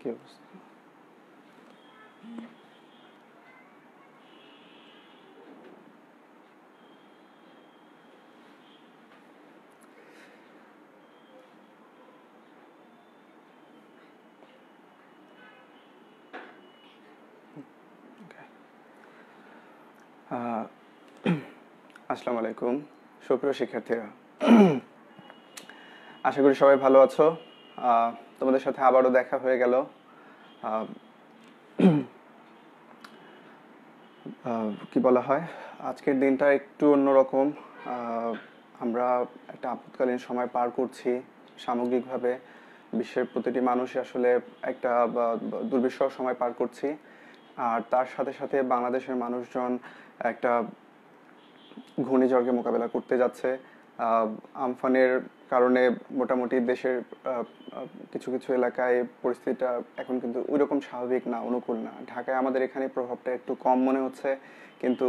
কি অবস্থা? আসসালামু আলাইকুম সুপ্রিয় শিক্ষার্থীরা, আশা করি সবাই ভালো আছো। তোমাদের সাথে আবারও দেখা হয়ে গেল। কি বলা হয়, আজকের দিনটা একটু অন্যরকম। আমরা একটা আপৎকালীন সময় পার করছি। সামগ্রিকভাবে বিশ্বের প্রতিটি মানুষই আসলে একটা দুর্বিষহ সময় পার করছি, আর তার সাথে সাথে বাংলাদেশের মানুষজন একটা ঘূর্ণিঝড়কে মোকাবেলা করতে যাচ্ছে। আমফানের কারণে মোটামুটি দেশের কিছু কিছু এলাকায় পরিস্থিতিটা এখন কিন্তু ওইরকম স্বাভাবিক না, অনুকূল না। ঢাকায় আমাদের এখানে প্রভাবটা একটু কম মনে হচ্ছে, কিন্তু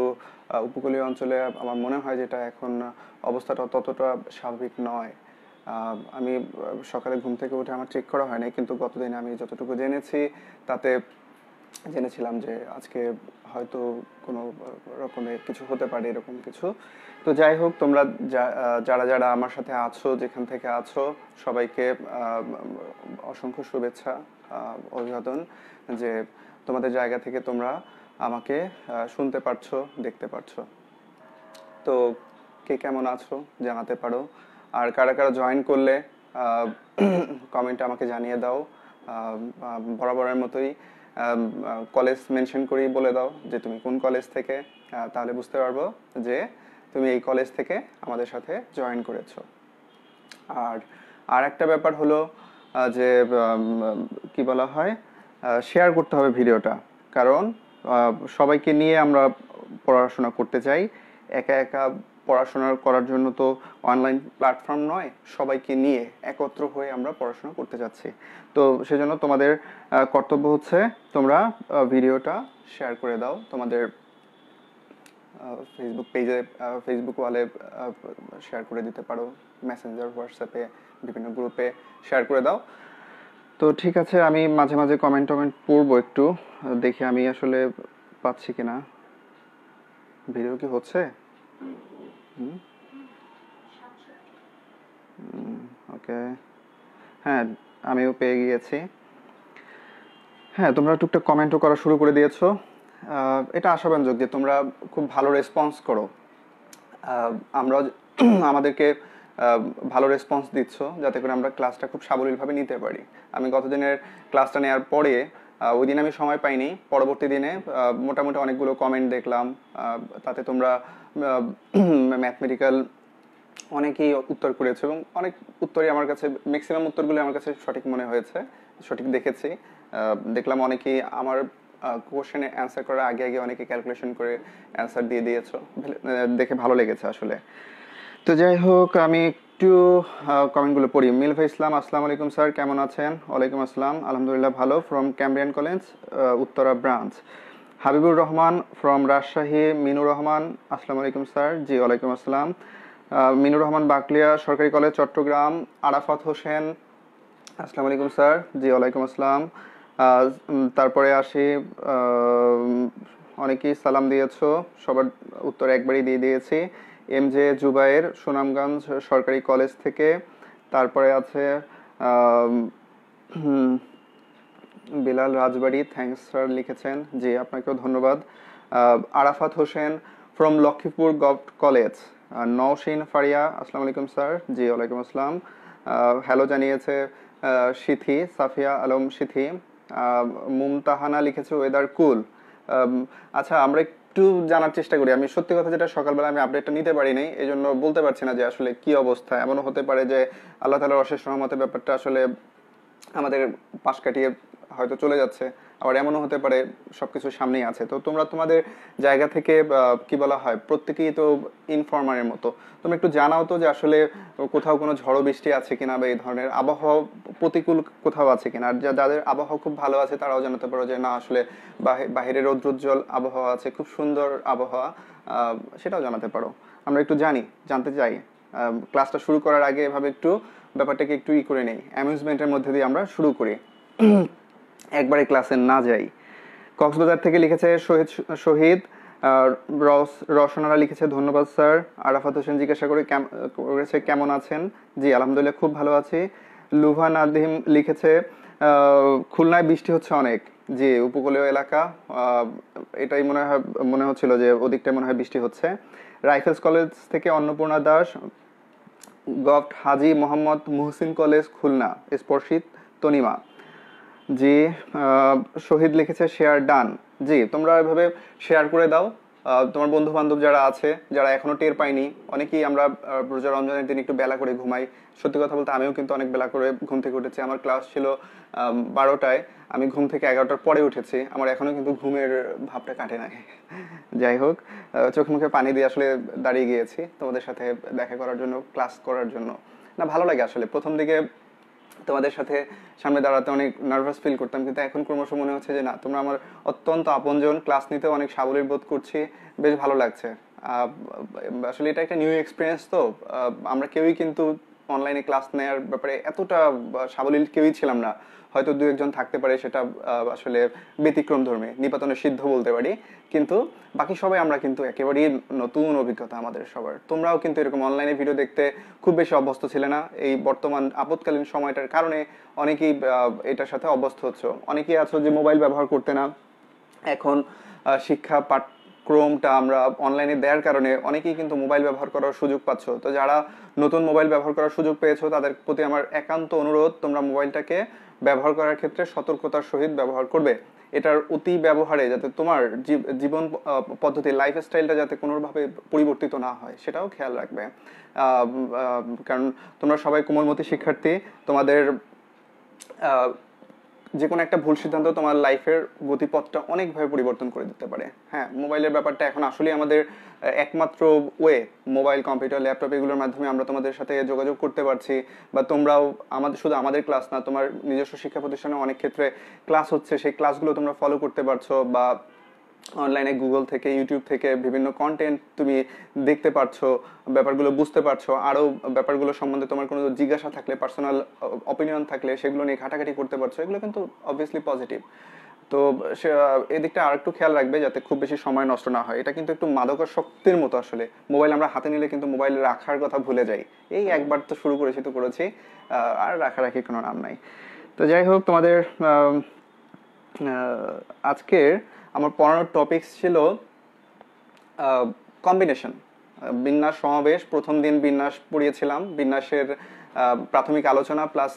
উপকূলীয় অঞ্চলে আমার মনে হয় যেটা এখন অবস্থাটা ততটা স্বাভাবিক নয়। আমি সকালে ঘুম থেকে উঠে আমার চেক করা হয়নি, কিন্তু গতদিনে আমি যতটুকু জেনেছিলাম যে আজকে হয়তো কোনো রকমের কিছু হতে পারে, এরকম কিছু। তো যাই হোক, তোমরা যারা যারা আমার সাথে আছো, যেখান থেকে আছো, সবাইকে অসংখ্য শুভেচ্ছা, অভিবাদন যে তোমাদের জায়গা থেকে তোমরা আমাকে শুনতে পারছো, দেখতে পারছো। তো কে কেমন আছো জানাতে পারো, আর কারা কারা জয়েন করলে কমেন্টে আমাকে জানিয়ে দাও। বরাবরের মতোই কলেজ মেনশন করেই বলে দাও যে তুমি কোন কলেজ থেকে, তাহলে বুঝতে পারবো যে তুমি এই কলেজ থেকে আমাদের সাথে জয়েন করেছো। আর একটা ব্যাপার হলো যে কি বলা হয়, শেয়ার করতে হবে ভিডিওটা, কারণ সবাইকে নিয়ে আমরা পড়াশোনা করতে চাই। একা একা পড়াশোনা করার জন্য তো অনলাইন প্ল্যাটফর্ম নয়, সবাইকে নিয়ে একত্র হয়ে আমরা পড়াশোনা করতে যাচ্ছি। তো সেজন্য তোমাদের কর্তব্য হচ্ছে তোমরা ভিডিওটা শেয়ার করে দাও, তোমাদের ফেসবুক পেজে, ফেসবুক ওয়ালে শেয়ার করে দিতে পারো, মেসেঞ্জার, হোয়াটসঅ্যাপে, বিভিন্ন গ্রুপে শেয়ার করে দাও। তো ঠিক আছে, আমি মাঝে মাঝে কমেন্ট পড়বো, একটু দেখি আমি আসলে পাচ্ছি কিনা। ভিডিও কি হচ্ছে? ওকে, হ্যাঁ আমিও পেয়ে গিয়েছি। হ্যাঁ, তোমরা টুকটাক কমেন্টও করা শুরু করে দিয়েছো। এটা আশাব্যঞ্জক যে তোমরা খুব ভালো রেসপন্স করো। আমরা আমাদেরকে ভালো রেসপন্স দিচ্ছ, যাতে করে আমরা ক্লাসটা খুব সাবলীলভাবে নিতে পারি। আমি গতদিনের ক্লাসটা নেওয়ার পরে ওই দিন আমি সময় পাইনি, পরবর্তী দিনে মোটামুটি অনেকগুলো কমেন্ট দেখলাম। তাতে তোমরা ম্যাথমেটিক্যাল অনেকেই উত্তর করেছে, এবং অনেক উত্তরই আমার কাছে, ম্যাক্সিমাম উত্তরগুলো আমার কাছে সঠিক মনে হয়েছে, সঠিক দেখেছি। দেখলাম অনেকেই আমার কোশ্চেনে অ্যান্সার করার আগে আগে অনেকে ক্যালকুলেশন করে অ্যান্সার দিয়ে দিয়েছো, দেখে ভালো লেগেছে আসলে। তো যাই হোক, আমি একটু কমেন্টগুলো পড়ি। মিলফা ইসলাম, আসসালামু আলাইকুম স্যার, কেমন আছেন? ওয়ালাইকুম আসসালাম, আলহামদুলিল্লাহ ভালো, from Cambrian college, Uttara branch. Habibur Rahman from Rajshahi. Minur Rahman, আসসালামু আলাইকুম স্যার। জি ওয়ালাইকুম আসসালাম। মিনুর রহমান, বাকলিয়া সরকারি কলেজ, চট্টগ্রাম। আরাফাত হোসেন, আসসালামু আলাইকুম স্যার। জি ওয়ালাইকুম আসসালাম। তারপরে আসি, অনেকেই সালাম দিয়েছো, সবার উত্তর একবারই দিয়ে দিয়েছি। এম জে জুবায়ের, সুনামগঞ্জ সরকারি কলেজ থেকে। তারপরে আছে বিলাল রাজবাড়ি, থ্যাঙ্কস স্যার লিখেছেন, জি আপনাকেও ধন্যবাদ। Arafat Hossain from Lakshmipur government college. Nowshin Faria, আসসালামু আলাইকুম স্যার। জি ওয়ালাইকুম আসসালাম। হ্যালো জানিয়েছে সিথি, সাফিয়া আলম সিথি। মুমতাহানা লিখেছে ওয়েদার কুল। আচ্ছা, আমরা একটু জানার চেষ্টা করি। আমি সত্যি কথা যেটা, সকালবেলা আমি আপডেটটা নিতে পারিনি, এই জন্য বলতে পারছি না যে আসলে কি অবস্থা। এমনও হতে পারে যে আল্লাহ তাআলার অশেষ রহমতে ব্যাপারটা আসলে আমাদের পাশ কাটিয়ে হয়তো চলে যাচ্ছে, আবার এমনও হতে পারে সবকিছু সামনেই আছে। তো তোমরা তোমাদের জায়গা থেকে কি বলা হয়, প্রত্যেকেই তো ইনফর্মারের মতো, তোমরা একটু জানাও তো যে আসলে কোথাও কোনো ঝড়ো বৃষ্টি আছে কিনা, বা এই ধরনের আবহাওয়া প্রতিকূল কোথাও আছে কিনা। আর যাদের আবহাওয়া খুব ভালো আছে তারাও জানাতে পারো যে না আসলে বাহিরে রৌদ্রোজ্জ্বল আবহাওয়া আছে, খুব সুন্দর আবহাওয়া, সেটাও জানাতে পারো। আমরা একটু জানতে চাই। ক্লাসটা শুরু করার আগে এভাবে একটু ব্যাপারটাকে একটু করে নেই, অ্যামিউজমেন্টের মধ্যে দিয়ে আমরা শুরু করি। একবারে ক্লাসে না যাই। কক্সবাজার থেকে লিখেছে শহীদ রসনারা লিখেছে ধন্যবাদ স্যার। আরাফাত হোসেন জিজ্ঞাসা করেছে কেমন আছেন। জি আলহামদুলিল্লাহ খুব ভালো আছি। লুভা নাদিম লিখেছে খুলনায় বৃষ্টি হচ্ছে অনেক। জি উপকূলীয় এলাকা, এটাই মনে হচ্ছিল যে ওদিকটায় মনে হয় বৃষ্টি হচ্ছে। রাইফেলস কলেজ থেকে অন্নপূর্ণা দাস, গভট হাজি মোহাম্মদ মুহসিন কলেজ খুলনা, স্পর্শিত তনিমা। জি শহীদ লিখেছে শেয়ার ডান। জি তোমরা এভাবে শেয়ার করে দাও। তোমার বন্ধু বান্ধব যারা আছে, যারা এখনো টের পাইনি, অনেকেই আমরা রোজা রমজানের দিন একটু বেলা করে ঘুমাই। সত্যি কথা বলতে আমিও কিন্তু অনেক বেলা করে ঘুম থেকে উঠেছি। আমার ক্লাস ছিল 12টায়, আমি ঘুম থেকে 11টার পরে উঠেছি। আমার এখনো কিন্তু ঘুমের ভাবটা কাটে নাই। যাই হোক, চোখ মুখে পানি দিয়ে আসলে দাঁড়িয়ে গিয়েছি তোমাদের সাথে দেখা করার জন্য, ক্লাস করার জন্য। না ভালো লাগে আসলে। প্রথম দিকে তোমাদের সাথে সামনে দাঁড়াতে অনেক নার্ভাস ফিল করতাম, কিন্তু এখন ক্রমশ মনে হচ্ছে যে না, তোমরা আমার অত্যন্ত আপনজন। ক্লাস নিতে অনেক সাবলীল বোধ করছি, বেশ ভালো লাগছে। আসলে এটা একটা নিউ এক্সপিরিয়েন্স। তো আমরা কেউই কিন্তু অনলাইনে ক্লাস নেওয়ার ব্যাপারে এতটা সাবলীল কেউই ছিলাম না। হয়তো দু একজন থাকতে পারে, সেটা আসলে ব্যতিক্রম ধর্মী, নিপাতনের সিদ্ধ বলতে পারি, কিন্তু বাকি সবাই আমরা কিন্তু একেবারেই নতুন অভিজ্ঞতা আমাদের সবার। তোমরাও কিন্তু এরকম অনলাইনে ভিডিও দেখতে খুব বেশি অভ্যস্ত ছিলে না। এই বর্তমান আপৎকালীন সময়টার কারণে অনেকেই এটার সাথে অভ্যস্ত হচ্ছ। অনেকেই আছো যে মোবাইল ব্যবহার করতে না। এখন শিক্ষা পাঠক্রমটা আমরা অনলাইনে দেওয়ার কারণে অনেকেই কিন্তু মোবাইল ব্যবহার করার সুযোগ পাচ্ছ। তো যারা নতুন মোবাইল ব্যবহার করার সুযোগ পেয়েছো, তাদের প্রতি আমার একান্ত অনুরোধ, তোমরা মোবাইলটাকে ব্যবহার করার ক্ষেত্রে সতর্কতার সহিত ব্যবহার করবে। এটার অতি ব্যবহারে যাতে তোমার জীবন পদ্ধতি, লাইফস্টাইলটা যাতে কোনোভাবে পরিবর্তিত না হয়, সেটাও খেয়াল রাখবে। কারণ তোমরা সবাই কোমলমতি শিক্ষার্থী। তোমাদের যে কোনো একটা ভুল সিদ্ধান্ত তোমার লাইফের গতিপথটা অনেকভাবে পরিবর্তন করে দিতে পারে। হ্যাঁ, মোবাইলের ব্যাপারটা এখন আসলে আমাদের একমাত্র ওয়ে। মোবাইল, কম্পিউটার, ল্যাপটপ এগুলোর মাধ্যমে আমরা তোমাদের সাথে যোগাযোগ করতে পারছি, বা তোমরাও শুধু আমাদের ক্লাস না, তোমার নিজস্ব শিক্ষা প্রতিষ্ঠানে অনেক ক্ষেত্রে ক্লাস হচ্ছে, সেই ক্লাসগুলো তোমরা ফলো করতে পারছো, বা অনলাইনে গুগল থেকে, ইউটিউব থেকে বিভিন্ন কন্টেন্ট তুমি দেখতে পারছো, ব্যাপারগুলো বুঝতে পারছো। আরও ব্যাপারগুলো সম্বন্ধে তোমার কোনো জিজ্ঞাসা থাকলে, পার্সোনাল অপিনিয়ন থাকলে, সেগুলো নিয়ে ঘাটাঘাটি করতে পারছো। এগুলো কিন্তু অবভিয়াসলি পজিটিভ। তো এদিকটা আর একটু খেয়াল রাখবে যাতে খুব বেশি সময় নষ্ট না হয়। এটা কিন্তু একটু মাদকাসক্তির মতো আসলে। মোবাইল আমরা হাতে নিলে কিন্তু মোবাইল রাখার কথা ভুলে যাই। এই একবার তো শুরু করেছি, আর রাখারাখি কোনো নাম নাই। তো যাই হোক, তোমাদের আজকের আমার পড়ানোর টপিকস ছিল কম্বিনেশন, বিন্যাস সমাবেশ। প্রথম দিন বিন্যাস পড়িয়েছিলাম, বিন্যাসের প্রাথমিক আলোচনা প্লাস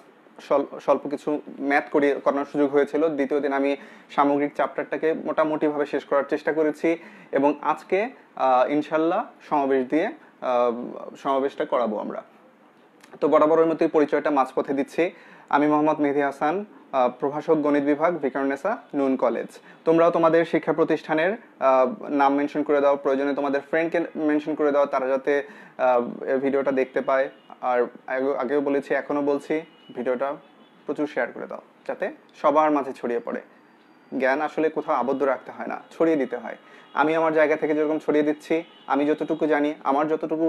স্বল্প কিছু ম্যাথ করানোর সুযোগ হয়েছিল। দ্বিতীয় দিন আমি সামগ্রিক চ্যাপ্টারটাকে মোটামুটিভাবে শেষ করার চেষ্টা করেছি, এবং আজকে ইনশাল্লাহ সমাবেশ দিয়ে সমাবেশটা করাবো আমরা। তো বরাবরের মতোই পরিচয়টা মাঝপথে দিচ্ছি। আমি মোহাম্মদ মেহেদী হাসান, প্রভাষক গণিত বিভাগ, ভিকারুননিসা নুন কলেজ। তোমরাও তোমাদের শিক্ষা প্রতিষ্ঠানের নাম মেনশন করে দাও, প্রয়োজনে তোমাদের ফ্রেন্ডকে মেনশন করে দাও, তারা যাতে ভিডিওটা দেখতে পায়। আর আগেও বলেছি, এখনো বলছি, ভিডিওটা প্রচুর শেয়ার করে দাও যাতে সবার মাঝে ছড়িয়ে পড়ে। জ্ঞান আসলে কোথাও আবদ্ধ রাখতে হয় না, ছড়িয়ে দিতে হয়। আমি আমার জায়গা থেকে যেরকম ছড়িয়ে দিচ্ছি, আমি যতটুকু জানি, আমার যতটুকু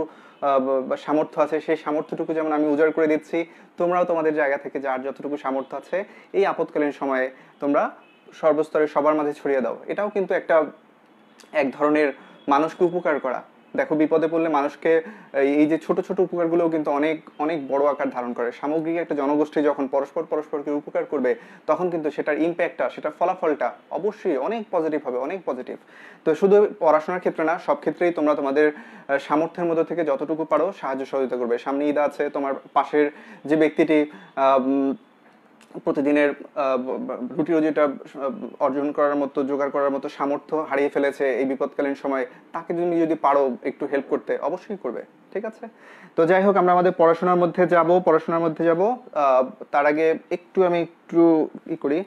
সামর্থ্য আছে, সেই সামর্থ্যটুকু যেমন আমি উজাড় করে দিচ্ছি, তোমরাও তোমাদের জায়গা থেকে যার যতটুকু সামর্থ্য আছে এই আপৎকালীন সময়ে তোমরা সর্বস্তরে সবার মাঝে ছড়িয়ে দাও। এটাও কিন্তু এক ধরনের মানুষকে উপকার করা। দেখো, বিপদে পড়লে মানুষকে এই যে ছোট ছোট উপকারগুলোও কিন্তু অনেক অনেক বড় আকার ধারণ করে। সামগ্রিক একটা জনগোষ্ঠী যখন পরস্পরকে উপকার করবে, তখন কিন্তু সেটার ইম্প্যাক্টটা, সেটার ফলাফলটা অবশ্যই অনেক পজিটিভ হবে, অনেক পজিটিভ। তো শুধু পড়াশোনার ক্ষেত্রে না, সব ক্ষেত্রেই তোমরা তোমাদের সামর্থ্যের মধ্যে থেকে যতটুকু পারো সাহায্য সহযোগিতা করবে। সামনে ঈদ আছে, তোমার পাশের যে ব্যক্তিটি প্রতিদিনের রুটি রুজিটা অর্জন করার মতো, জোগাড় করার মতো সামর্থ্য হারিয়ে ফেলেছে এই বিপদকালীন সময়, তাকে তুমি যদি পারো একটু হেল্প করতে, অবশ্যই করবে। ঠিক আছে? তো যাই হোক, আমরা আমাদের পড়াশোনার মধ্যে যাব। তার আগে আমি একটু করি।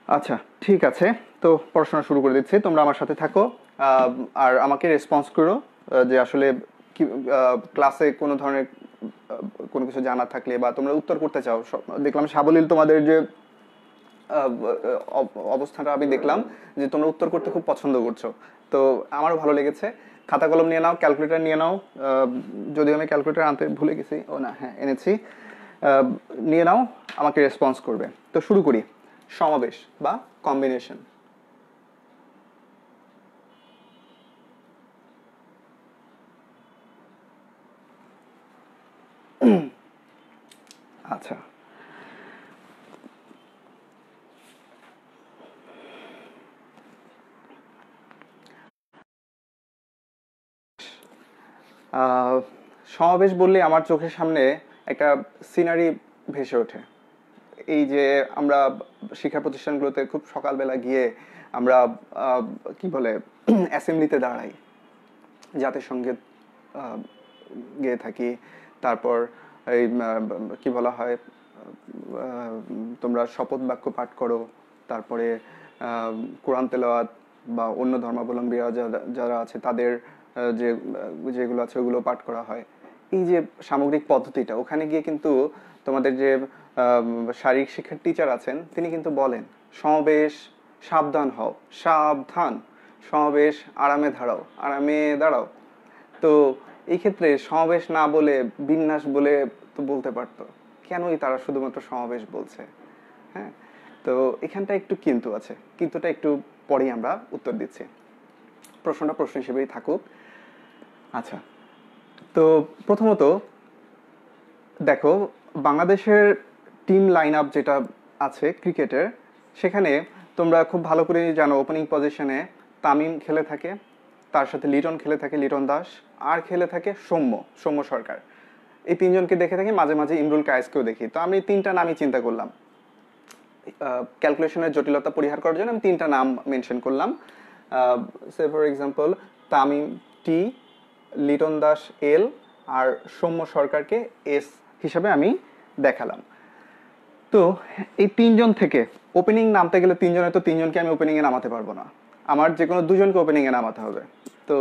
আচ্ছা, ঠিক আছে। তো পড়াশোনা শুরু করে দিচ্ছি, তোমরা আমার সাথে থাকো আর আমাকে রেসপন্স করো যে আসলে ক্লাসে কোনো ধরনের কোনো কিছু জানা থাকলে, বা তোমরা উত্তর করতে চাও। দেখলাম সাবলীল তোমাদের যে অবস্থাটা আমি দেখলাম যে তোমরা উত্তর করতে খুব পছন্দ করছো, তো আমারও ভালো লেগেছে। খাতা কলম নিয়ে নাও, ক্যালকুলেটর নিয়ে নাও। যদিও আমি ক্যালকুলেটর আনতে ভুলে গেছি, ও না হ্যাঁ এনেছি। নিয়ে নাও, আমাকে রেসপন্স করবে। তো শুরু করি। সমাবেশ বা কম্বিনেশন। আচ্ছা, সমাবেশ বললে আমার চোখের সামনে একটা সিনারি ভেসে ওঠে। এই যে আমরা শিক্ষা প্রতিষ্ঠানগুলোতে খুব সকালবেলা গিয়ে আমরা কি বলে অ্যাসেম্বলিতে দাঁড়াই, জাতীয় সঙ্গীত গেয়ে থাকি, তারপর এই কি বলা হয়, তোমরা শপথ বাক্য পাঠ করো, তারপরে কোরআন তেলাওয়াত বা অন্য ধর্মাবলম্বীরা যারা আছে তাদের যে যেগুলো আছে ওগুলো পাঠ করা হয়। এই যে সামগ্রিক পদ্ধতিটা, ওখানে গিয়ে কিন্তু তোমাদের যে শারীরিক শিক্ষার টিচার আছেন তিনি কিন্তু বলেন সমাবেশ সাবধান হও, সাবধান, সমাবেশ আরামে দাঁড়াও, আরামে দাঁড়াও। তো এই ক্ষেত্রে সমাবেশ না বলে বিন্যাস বলে তো বলতে পারতো, কেনই তারা শুধুমাত্র সমাবেশ বলছে? হ্যাঁ, তো এখানটা একটু কিন্তু আছে, কিন্তুটা একটু পরেই আমরা উত্তর দিচ্ছি, প্রশ্নটা প্রশ্ন হিসেবেই থাকুক। আচ্ছা, তো প্রথমত দেখো বাংলাদেশের টিম লাইন আপ যেটা আছে ক্রিকেটের, সেখানে তোমরা খুব ভালো করে জানো ওপেনিং পজিশনে তামিম খেলে থাকে, তার সাথে লিটন খেলে থাকে, লিটন দাস, আর খেলে থাকে সৌম্য সরকার। এই তিনজনকে দেখে থাকি, মাঝে মাঝে ইমরুল কায়েসকেও দেখি। তো আমি তিনটা নামই চিন্তা করলাম, ক্যালকুলেশনের জটিলতা পরিহার করার জন্য আমি তিনটা নাম মেনশন করলাম। সে ফর এক্সাম্পল তামিম টি, লিটন দাস এল, আর সৌম্য সরকারকে এস হিসাবে আমি দেখালাম। তো এই তিনজন থেকে ওপেনিং নামতে গেলে তিনজনকে আমি ওপেনিংয়ে নামাতে পারবো না, আমার যে কোনো দুজনকে ওপেনিংয়ে নামাতে হবে। তো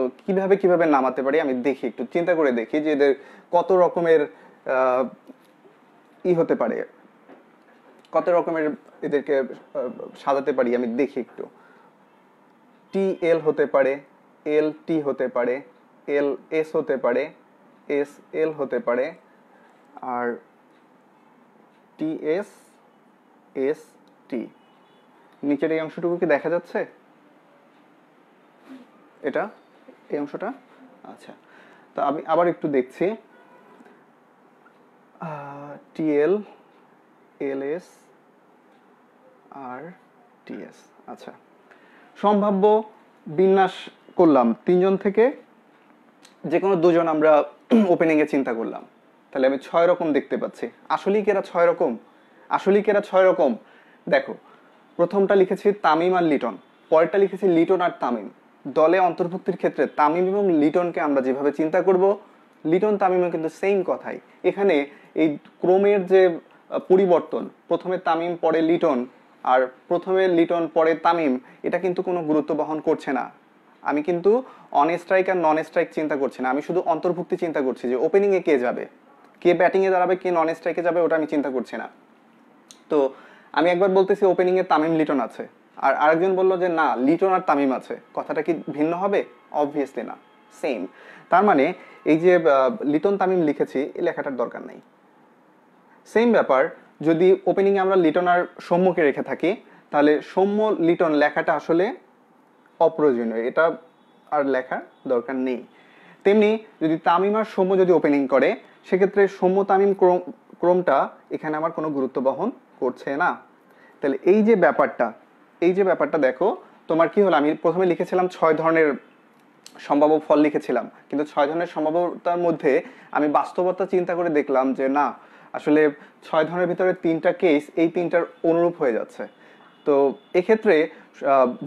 কিভাবে নামাতে পারি আমি দেখি, একটু চিন্তা করে দেখি যে এদের কত রকমের হতে পারে, কত রকমের এদেরকে সাজাতে পারি আমি দেখি একটু। টি এল হতে পারে, এল টি হতে পারে, এল এস হতে পারে, এস এল হতে পারে, আর টি এস এস টি। নিচের এই অংশটুকু কি দেখা যাচ্ছে? এটা এই অংশটা। আচ্ছা, তো আমি আবার একটু দেখছি। টিএল, এলএস আর টিএস। আচ্ছা, সম্ভাব্য বিন্যাস করলাম তিনজন থেকে যে কোনো দুজন আমরা ওপেনিং এ চিন্তা করলাম, তাহলে আমি 6 রকম দেখতে পাচ্ছি। আসলেই কি এরা 6 রকম? আসলেই কি এরা 6 রকম? দেখো, প্রথমটা লিখেছি তামিম আর লিটন, পরেরটা লিখেছি লিটন আর তামিম। দলে অন্তর্ভুক্তির ক্ষেত্রে তামিম এবং লিটনকে আমরা যেভাবে চিন্তা করব, লিটন তামিমও কিন্তু সেম কথাই। এখানে এই ক্রমের যে পরিবর্তন, প্রথমে তামিম পরে লিটন আর প্রথমে লিটন পরে তামিম, এটা কিন্তু কোনো গুরুত্ব বহন করছে না। আমি কিন্তু অন স্ট্রাইক আর নন স্ট্রাইক চিন্তা করছি না, আমি শুধু অন্তর্ভুক্তি চিন্তা করছি যে ওপেনিং এ কে যাবে, কে ব্যাটিং এ দাঁড়াবে, কে নন স্ট্রাইকে যাবে, ওটা আমি চিন্তা করছি না। তো আমি একবার বলতেছি ওপেনিং এ তামিম লিটন আছে, আর আরেকজন বললো যে না লিটন আর তামিম আছে, কথাটা কি ভিন্ন হবে? অবভিয়াসলি না, সেম। তার মানে এই যে লিটন তামিম লিখেছি, এই লেখাটার দরকার নাই। সেম ব্যাপার, যদি ওপেনিং এ আমরা লিটন আর সৌম্যকে রেখে থাকি, তাহলে সৌম্য লিটন লেখাটা আসলে অপ্রয়োজনীয়, এটা আর লেখার দরকার নেই। তেমনি যদি তামিম আর সৌম্য যদি ওপেনিং করে, সেক্ষেত্রে সৌম্য তামিম ক্রমটা এখানে আমার কোনো গুরুত্ব বহন করছে না। তাহলে এই যে ব্যাপারটা দেখো তোমার কি হলো, আমি প্রথমে লিখেছিলাম 6 ধরনের সম্ভাব্য ফল লিখেছিলাম, কিন্তু 6 ধরনের সম্ভাব্যতার মধ্যে আমি বাস্তবতা চিন্তা করে দেখলাম যে না, আসলে 6 ধরনের ভিতরে 3টা কেস এই 3টার অনুরূপ হয়ে যাচ্ছে। তো এক্ষেত্রে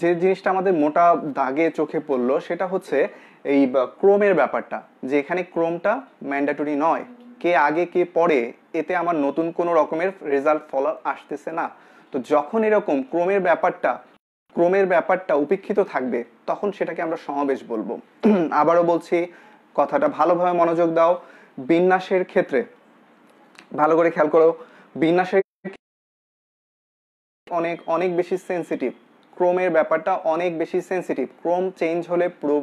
যে জিনিসটা আমাদের মোটা দাগে চোখে পড়লো সেটা হচ্ছে এই ক্রমের ব্যাপারটা, যে এখানে ক্রমটা ম্যান্ডেটরি নয়, কে আগে কে পরে এতে আমার নতুন কোনো রকমের রেজাল্ট ফল আসতেছে না। তো যখন এরকম ক্রমের ব্যাপারটা উপেক্ষিত থাকবে, তখন সেটাকে আমরা সমাবেশ বলবো। আবারও বলছি, কথাটা ভালোভাবে মনোযোগ দাও। বিন্যাসের ক্ষেত্রে ভালো করে খেয়াল করো, বিন্যাসের অনেক অনেক বেশি সেন্সিটিভ, ক্রমের ব্যাপারটা অনেক বেশি সেন্সিটিভ। ক্রম চেঞ্জ হলে পুরো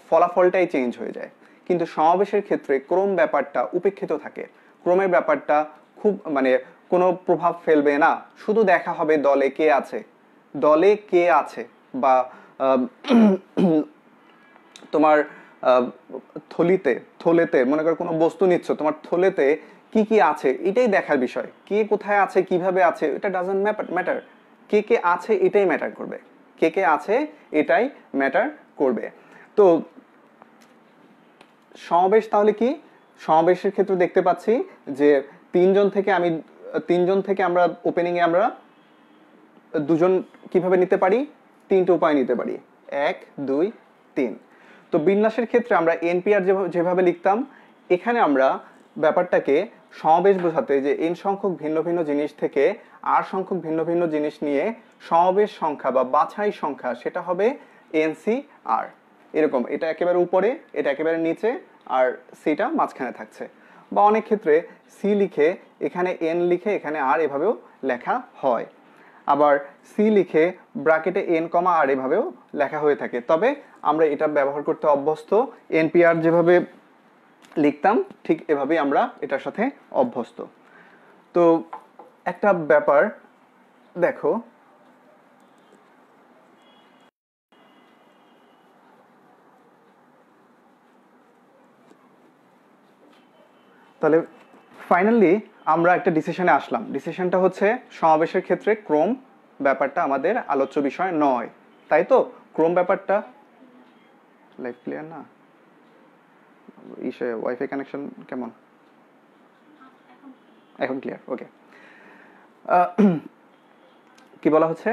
ফলাফলটাই চেঞ্জ হয়ে যায়। কিন্তু সমাবেশের ক্ষেত্রে ক্রম ব্যাপারটা উপেক্ষিত থাকে, ক্রমের ব্যাপারটা খুব মানে কোনো প্রভাব ফেলবে না, শুধু দেখা হবে দলে কে আছে, দলে কে আছে বা তোমার থলেতে মনে করো কোনো বস্তু নিচ্ছ, তোমার থলেতে কি কি আছে এটাই দেখার বিষয়, কে কোথায় আছে কিভাবে আছে এটা ডাজন্ট ম্যাটার, কে কে আছে এটাই ম্যাটার করবে, কে কে আছে এটাই ম্যাটার করবে। তো সমাবেশ তাহলে কি, সমাবেশের ক্ষেত্রে দেখতে পাচ্ছি যে তিনজন থেকে আমরা ওপেনিং এ আমরা দুজন কিভাবে নিতে পারি, তিনটে উপায় নিতে পারি, 1 2 3। তো বিন্যাসের ক্ষেত্রে আমরা এনপিআর যেভাবে লিখতাম, এখানে আমরা ব্যাপারটাকে সমাবেশ বোঝাতে যে এন সংখ্যক ভিন্ন ভিন্ন জিনিস থেকে আর সংখ্যক ভিন্ন ভিন্ন জিনিস নিয়ে সমাবেশ সংখ্যা বা বাছাই সংখ্যা সেটা হবে এনসিআর। এরকম, এটা একেবারে উপরে, এটা একেবারে নিচে, আর সিটা মাঝখানে থাকছে। বা অনেক ক্ষেত্রে সি লিখে এখানে এন লিখে এখানে আর এভাবেও লেখা হয়, আবার সি লিখে ব্র্যাকেটে এন কমা আর এভাবেও লেখা হয়ে থাকে। তবে আমরা এটা ব্যবহার করতে অভ্যস্ত, এনপিআর যেভাবে লিখতাম ঠিক এভাবেই আমরা এটার সাথে অভ্যস্ত। তো একটা ব্যাপার দেখো, তাহলে ফাইনালি আমরা একটা ডিসিশনে আসলাম, ডিসিশনটা হচ্ছে সমাবেশের ক্ষেত্রে ক্রম ব্যাপারটা আমাদের আলোচ্য বিষয় নয়, তাই তো? ক্রম ব্যাপারটা লাইভ ক্লিয়ার না, ওয়াইফাই কানেকশন কেমন? এখন ক্লিয়ার, ওকে। কি বলা হচ্ছে,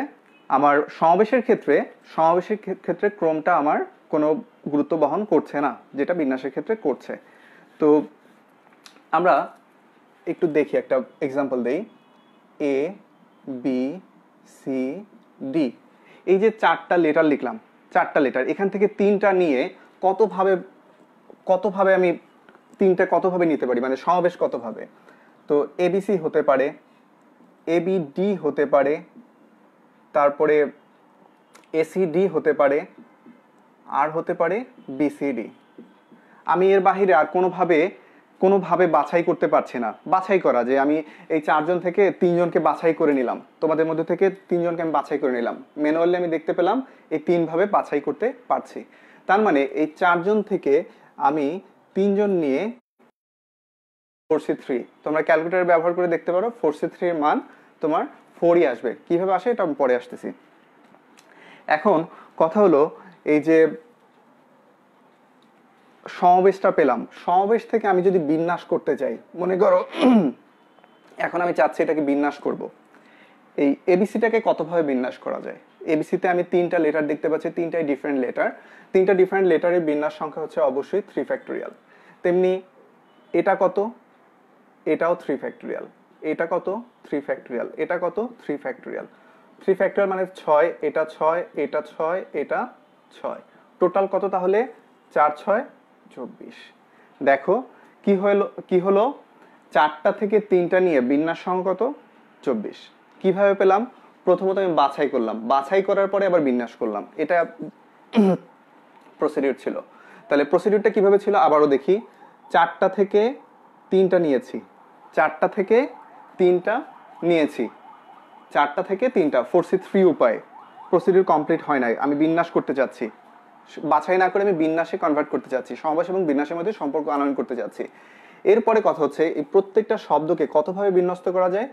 আমার সমাবেশের ক্ষেত্রে ক্রমটা আমার কোনো গুরুত্ব বহন করছে না, যেটা বিন্যাসের ক্ষেত্রে করছে। তো আমরা একটু দেখি, একটা এক্সাম্পল দেই। এ বি সি ডি, এই যে 4টা লেটার লিখলাম, 4টা লেটার, এখান থেকে 3টা নিয়ে কতভাবে আমি 3টা কতভাবে নিতে পারি, মানে সমাবেশ কতভাবে। তো এবিসি হতে পারে, এবিডি হতে পারে, তারপরে এসিডি হতে পারে, আর হতে পারে বিসিডি। আমি এর বাহিরে আর কোনোভাবে বাছাই করতে পারছি না। বাছাই করা, যে আমি এই 4 জন থেকে 3 জনকে বাছাই করে নিলাম, তোমাদের মধ্যে থেকে 3 জনকে আমি বাছাই করে নিলাম, ম্যানুয়ালি আমি দেখতে পেলাম এই 3 ভাবে বাছাই করতে পারছি। তার মানে এই 4 জন থেকে আমি 3 জন নিয়ে 4C3, তোমরা ক্যালকুলেটর ব্যবহার করে দেখতে পারো, 4C3 এর মান তোমার 4ই আসবে। কিভাবে আসে এটা আমি পরে আসতেছি। এখন কথা হলো, এই যে সমাবেশটা পেলাম, সমাবেশ থেকে আমি যদি বিন্যাস করতে চাই, মনে করো এখন আমি চাচ্ছি এটাকে বিন্যাস করব, এই এবিসিটাকে কতভাবে বিন্যাস করা যায়। এবিসিতে আমি 3টা লেটার দেখতে পাচ্ছি, 3টাই ডিফারেন্ট লেটার, 3টা ডিফারেন্ট লেটারের বিন্যাস সংখ্যা হচ্ছে অবশ্যই 3 ফ্যাক্টোরিয়াল। তেমনি এটা কত, এটাও 3 ফ্যাক্টোরিয়াল, এটা কত 3 ফ্যাক্টোরিয়াল, এটা কত 3 ফ্যাক্টোরিয়াল। 3 ফ্যাক্টোরিয়াল মানে 6, এটা 6, এটা 6, এটা 6, টোটাল কত তাহলে 4 6 24। দেখো কি হলো, 4টা থেকে 3টা নিয়ে বিন্যাস সংখ্যা কত 24। কিভাবে পেলাম, প্রথমত আমি বাছাই করলাম, বাছাই করার পরে আবার বিন্যাস করলাম, এটা প্রসিডিউর ছিল। তাহলে প্রসিডিউরটা কিভাবে ছিল আবারও দেখি, 4টা থেকে 3টা নিয়েছি, 4টা থেকে 3টা নিয়েছি, 4টা থেকে 3টা 4C3 উপায়ে প্রসিডিউর কমপ্লিট হয় নাই, আমি বিন্যাস করতে যাচ্ছি, বাছাই না করে আমি বিন্যাসে কনভার্ট করতে যাচ্ছি, সমাবেশ এবং বিন্যাসের মধ্যে সম্পর্ক আনয়ন করতে যাচ্ছি। এরপরে কথা হচ্ছে এই প্রত্যেকটা শব্দকে কতভাবে বিন্যস্ত করা যায়,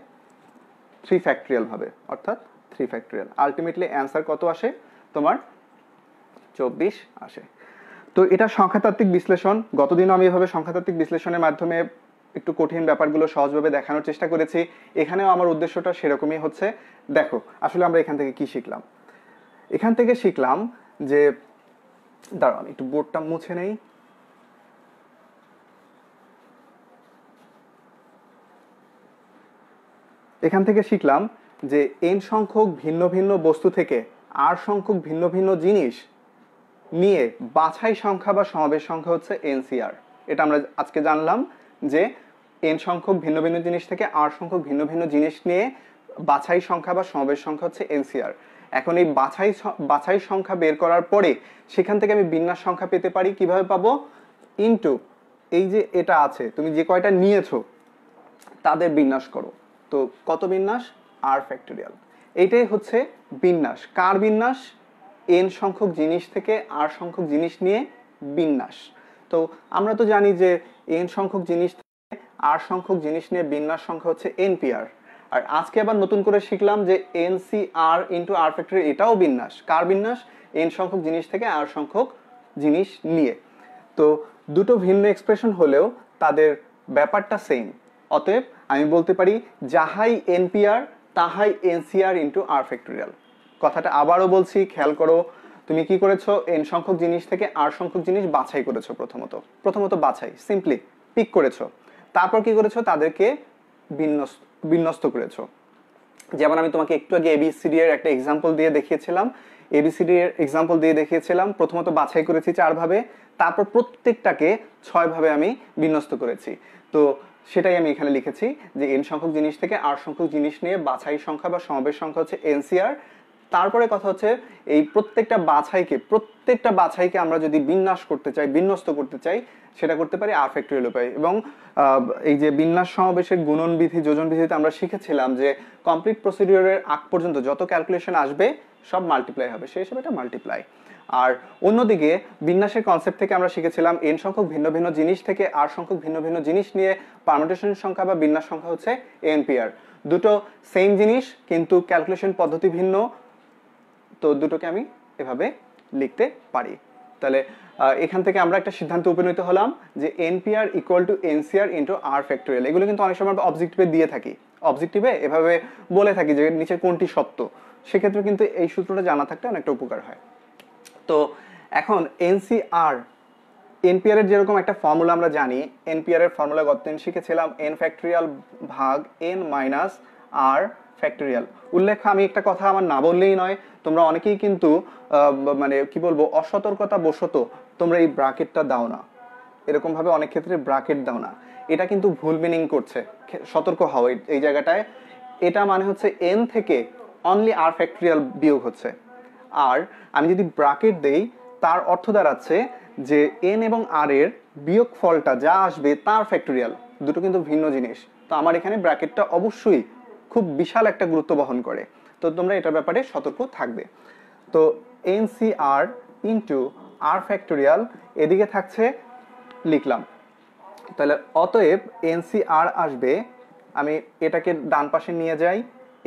3 ফ্যাক্টোরিয়াল ভাবে, অর্থাৎ 3 ফ্যাক্টোরিয়াল। আলটিমেটলি অ্যান্সার কত আসে তোমার 24 আসে। তো এটা সংখ্যাতাত্ত্বিক বিশ্লেষণ, গতদিনও আমি এভাবে সংখ্যাতাত্ত্বিক বিশ্লেষণের মাধ্যমে একটু কঠিন ব্যাপারগুলো সহজভাবে দেখানোর চেষ্টা করেছি, এখানেও আমার উদ্দেশ্যটা সেরকমই হচ্ছে। দেখো আসলে আমরা এখান থেকে কি শিখলাম, এখান থেকে শিখলাম যে, দাঁড়াও একটু বোর্ডটা মুছে নেই। এখান থেকে শিখলাম যে n সংখ্যক ভিন্ন ভিন্ন বস্তু থেকে r সংখ্যক ভিন্ন ভিন্ন জিনিস নিয়ে বাছাই সংখ্যা বা সমাবেশ সংখ্যা হচ্ছে এনসিআর। এটা আমরা আজকে জানলাম যে n সংখ্যক ভিন্ন ভিন্ন জিনিস থেকে r সংখ্যক ভিন্ন ভিন্ন জিনিস নিয়ে বাছাই সংখ্যা বা সমাবেশ সংখ্যা হচ্ছে এনসিআর। এখন এই বাছাই সংখ্যা বের করার পরে সেখান থেকে আমি বিন্যাস সংখ্যা পেতে পারি। কিভাবে পাবো? ইনটু এই যে এটা আছে, তুমি যে কয়টা নিয়েছো তাদের বিন্যাস করো। তো কত বিন্যাস? R factorial. এইটাই হচ্ছে বিন্যাস। কার বিন্যাস? এন সংখ্যক জিনিস থেকে আর সংখ্যক জিনিস নিয়ে বিন্যাস। তো আমরা তো জানি যে এন সংখ্যক জিনিস থেকে আর সংখ্যক জিনিস নিয়ে বিন্যাস সংখ্যা হচ্ছে এনপিআর। আর আজকে আবার নতুন করে শিখলাম যে এনসিআর ইন্টু আর ফ্যাক্টরিয়াল, এটাও বিন্যাস। কার বিন্যাস? এন সংখ্যক জিনিস থেকে আর সংখ্যক জিনিস নিয়ে। তো দুটো ভিন্ন এক্সপ্রেশন হলেও তাদের ব্যাপারটা সেম। অতএব আমি বলতে পারি যাহাই এনপিআর তাহাই এনসিআর ইন্টু আর ফ্যাক্টোরিয়াল। কথাটা আবারও বলছি, খেয়াল করো। তুমি কি করেছো? এন সংখ্যক জিনিস থেকে আর সংখ্যক জিনিস বাছাই করেছো। প্রথমত বাছাই, সিম্পলি পিক করেছো। তারপর কি করেছো? তাদেরকে বিন্যস্ত করেছো। যেমন আমি তোমাকে একটু আগে এবিসিডি এর একটা এক্সাম্পল দিয়ে দেখিয়েছিলাম। প্রথমত বাছাই করেছি 4 ভাবে, তারপর প্রত্যেকটাকে 6 ভাবে আমি বিন্যস্ত করেছি। তো সেটাই আমি এখানে লিখেছি যে এন সংখ্যক জিনিস থেকে আর সংখ্যক জিনিস নিয়ে বাছাই সংখ্যা বা সমাবেশ সংখ্যা হচ্ছে এনসিআর। তারপরে কথা হচ্ছে এই প্রত্যেকটা বাছাইকে আমরা যদি বিন্যস্ত করতে চাই সেটা করতে পারি আর ফ্যাক্টোরিয়াল উপায়। এবং এই যে বিন্যাস সমাবেশের গুণন বিধি, যোজন বিধিতে আমরা শিখেছিলাম যে কমপ্লিট প্রসিডিউরের আগ পর্যন্ত যত ক্যালকুলেশন আসবে সব মাল্টিপ্লাই হবে, সেই হিসেবে এটা মাল্টিপ্লাই। আর অন্যদিকে বিন্যাসের কনসেপ্ট থেকে আমরা শিখেছিলাম এন সংখ্যক ভিন্ন ভিন্ন জিনিস থেকে আর সংখ্যক ভিন্ন ভিন্ন জিনিস নিয়ে পারমুটেশন সংখ্যা বা বিন্যাস সংখ্যা হচ্ছে এনপিআর। দুটো সেম জিনিস কিন্তু ক্যালকুলেশন পদ্ধতি ভিন্ন। তো দুটোকে আমি এভাবে লিখতে পারি। তাহলে এখান থেকে আমরা একটা সিদ্ধান্তে উপনীত হলাম যে NPR equal to NCR into R factorial. এগুলো কিন্তু অনেক সময় অবজেক্টিভে দিয়ে থাকি, অবজেক্টিভে এভাবে বলে থাকি যে নিচে কোনটি সত্য। সেক্ষেত্রে কিন্তু এই সূত্রটা জানা থাকলে অনেকটা উপকার হয়। তো এখন এনপিআর এর যেরকম একটা ফর্মুলা আমরা জানি, এনপিআর এর ফর্মুলা গতদিন শিখেছিলাম এন ফ্যাক্টোরিয়াল ভাগ এন মাইনাস আর ফ্যাক্টোরিয়াল। উল্লেখ্য আমি একটা কথা আমার না বললেই নয়, তোমরা অনেকেই কিন্তু মানে কি বলবো অসতর্কতা বশত তোমরা এই ব্র্যাকেটটা দাও না, এরকম ভাবে অনেক ক্ষেত্রে ব্র্যাকেট দাও না। এটা কিন্তু ভুল মিনিং করছে, সতর্ক হও এই জায়গাটায়। এটা মানে হচ্ছে এন থেকে অনলি আর ফ্যাক্টোরিয়াল বিয়োগ হচ্ছে। আর আমি যদি ব্র্যাকেট দেই তার অর্থ দাঁড়াচ্ছে যে এন এবং আর এর বিয়োগ ফলটা যা আসবে তার ফ্যাক্টোরিয়াল। দুটো কিন্তু ভিন্ন জিনিস। তো আমার এখানে ব্র্যাকেটটা অবশ্যই খুব বিশাল একটা গুরুত্ব বহন করে। তো তোমরা এটার ব্যাপারে সতর্ক থাকবে। তো এনসিআর ইন্টু আর ফ্যাক্টোরিয়াল এদিকে থাকছে, লিখলাম। তাহলে অতএব এনসিআর আসবে, আমি এটাকে ডান পাশে নিয়ে যাই,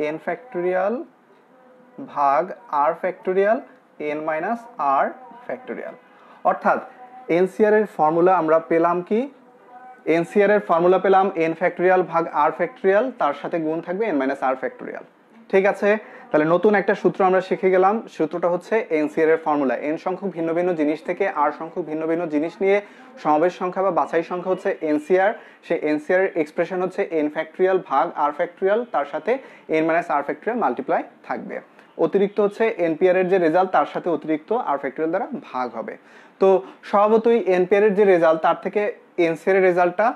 এন ফ্যাক্টোরিয়াল ভাগ আর ফ্যাক্টোরিয়াল এন মাইনাস আর ফ্যাক্টোরিয়াল। অর্থাৎ এনসিআর এর ফর্মুলা আমরা পেলাম কি? এনসিআর এর ফর্মুলা পেলাম এন ফ্যাক্টোরিয়াল ভাগ আর ফ্যাক্টোরিয়াল, তার সাথে গুণ থাকবে এন মাইনাস আর ফ্যাক্টোরিয়াল। ঠিক আছে, তাহলে নতুন একটা সূত্র আমরা শিখে গেলাম। সূত্রটা হচ্ছে এনসিআর এর ফর্মুলা এন সংখ্যক ভিন্ন ভিন্ন জিনিস থেকে আর সংখ্যক ভিন্ন ভিন্ন জিনিস নিয়ে সমাবেশ সংখ্যা বা বাছাই সংখ্যা হচ্ছে এনসিআর। সেই এনসিআর এর এক্সপ্রেশন হচ্ছে এন ফ্যাক্টোরিয়াল ভাগ আর ফ্যাক্টোরিয়াল, তার সাথে N minus r factorial multiply থাকবে। অতিরিক্ত হচ্ছে এনপিআর এর যে রেজাল্ট তার সাথে অতিরিক্ত আর ফ্যাক্টোরিয়াল দ্বারা ভাগ হবে। তো স্বভাবতই এনপিআর এর যে রেজাল্ট তার থেকে এনসিআর এর রেজাল্টটা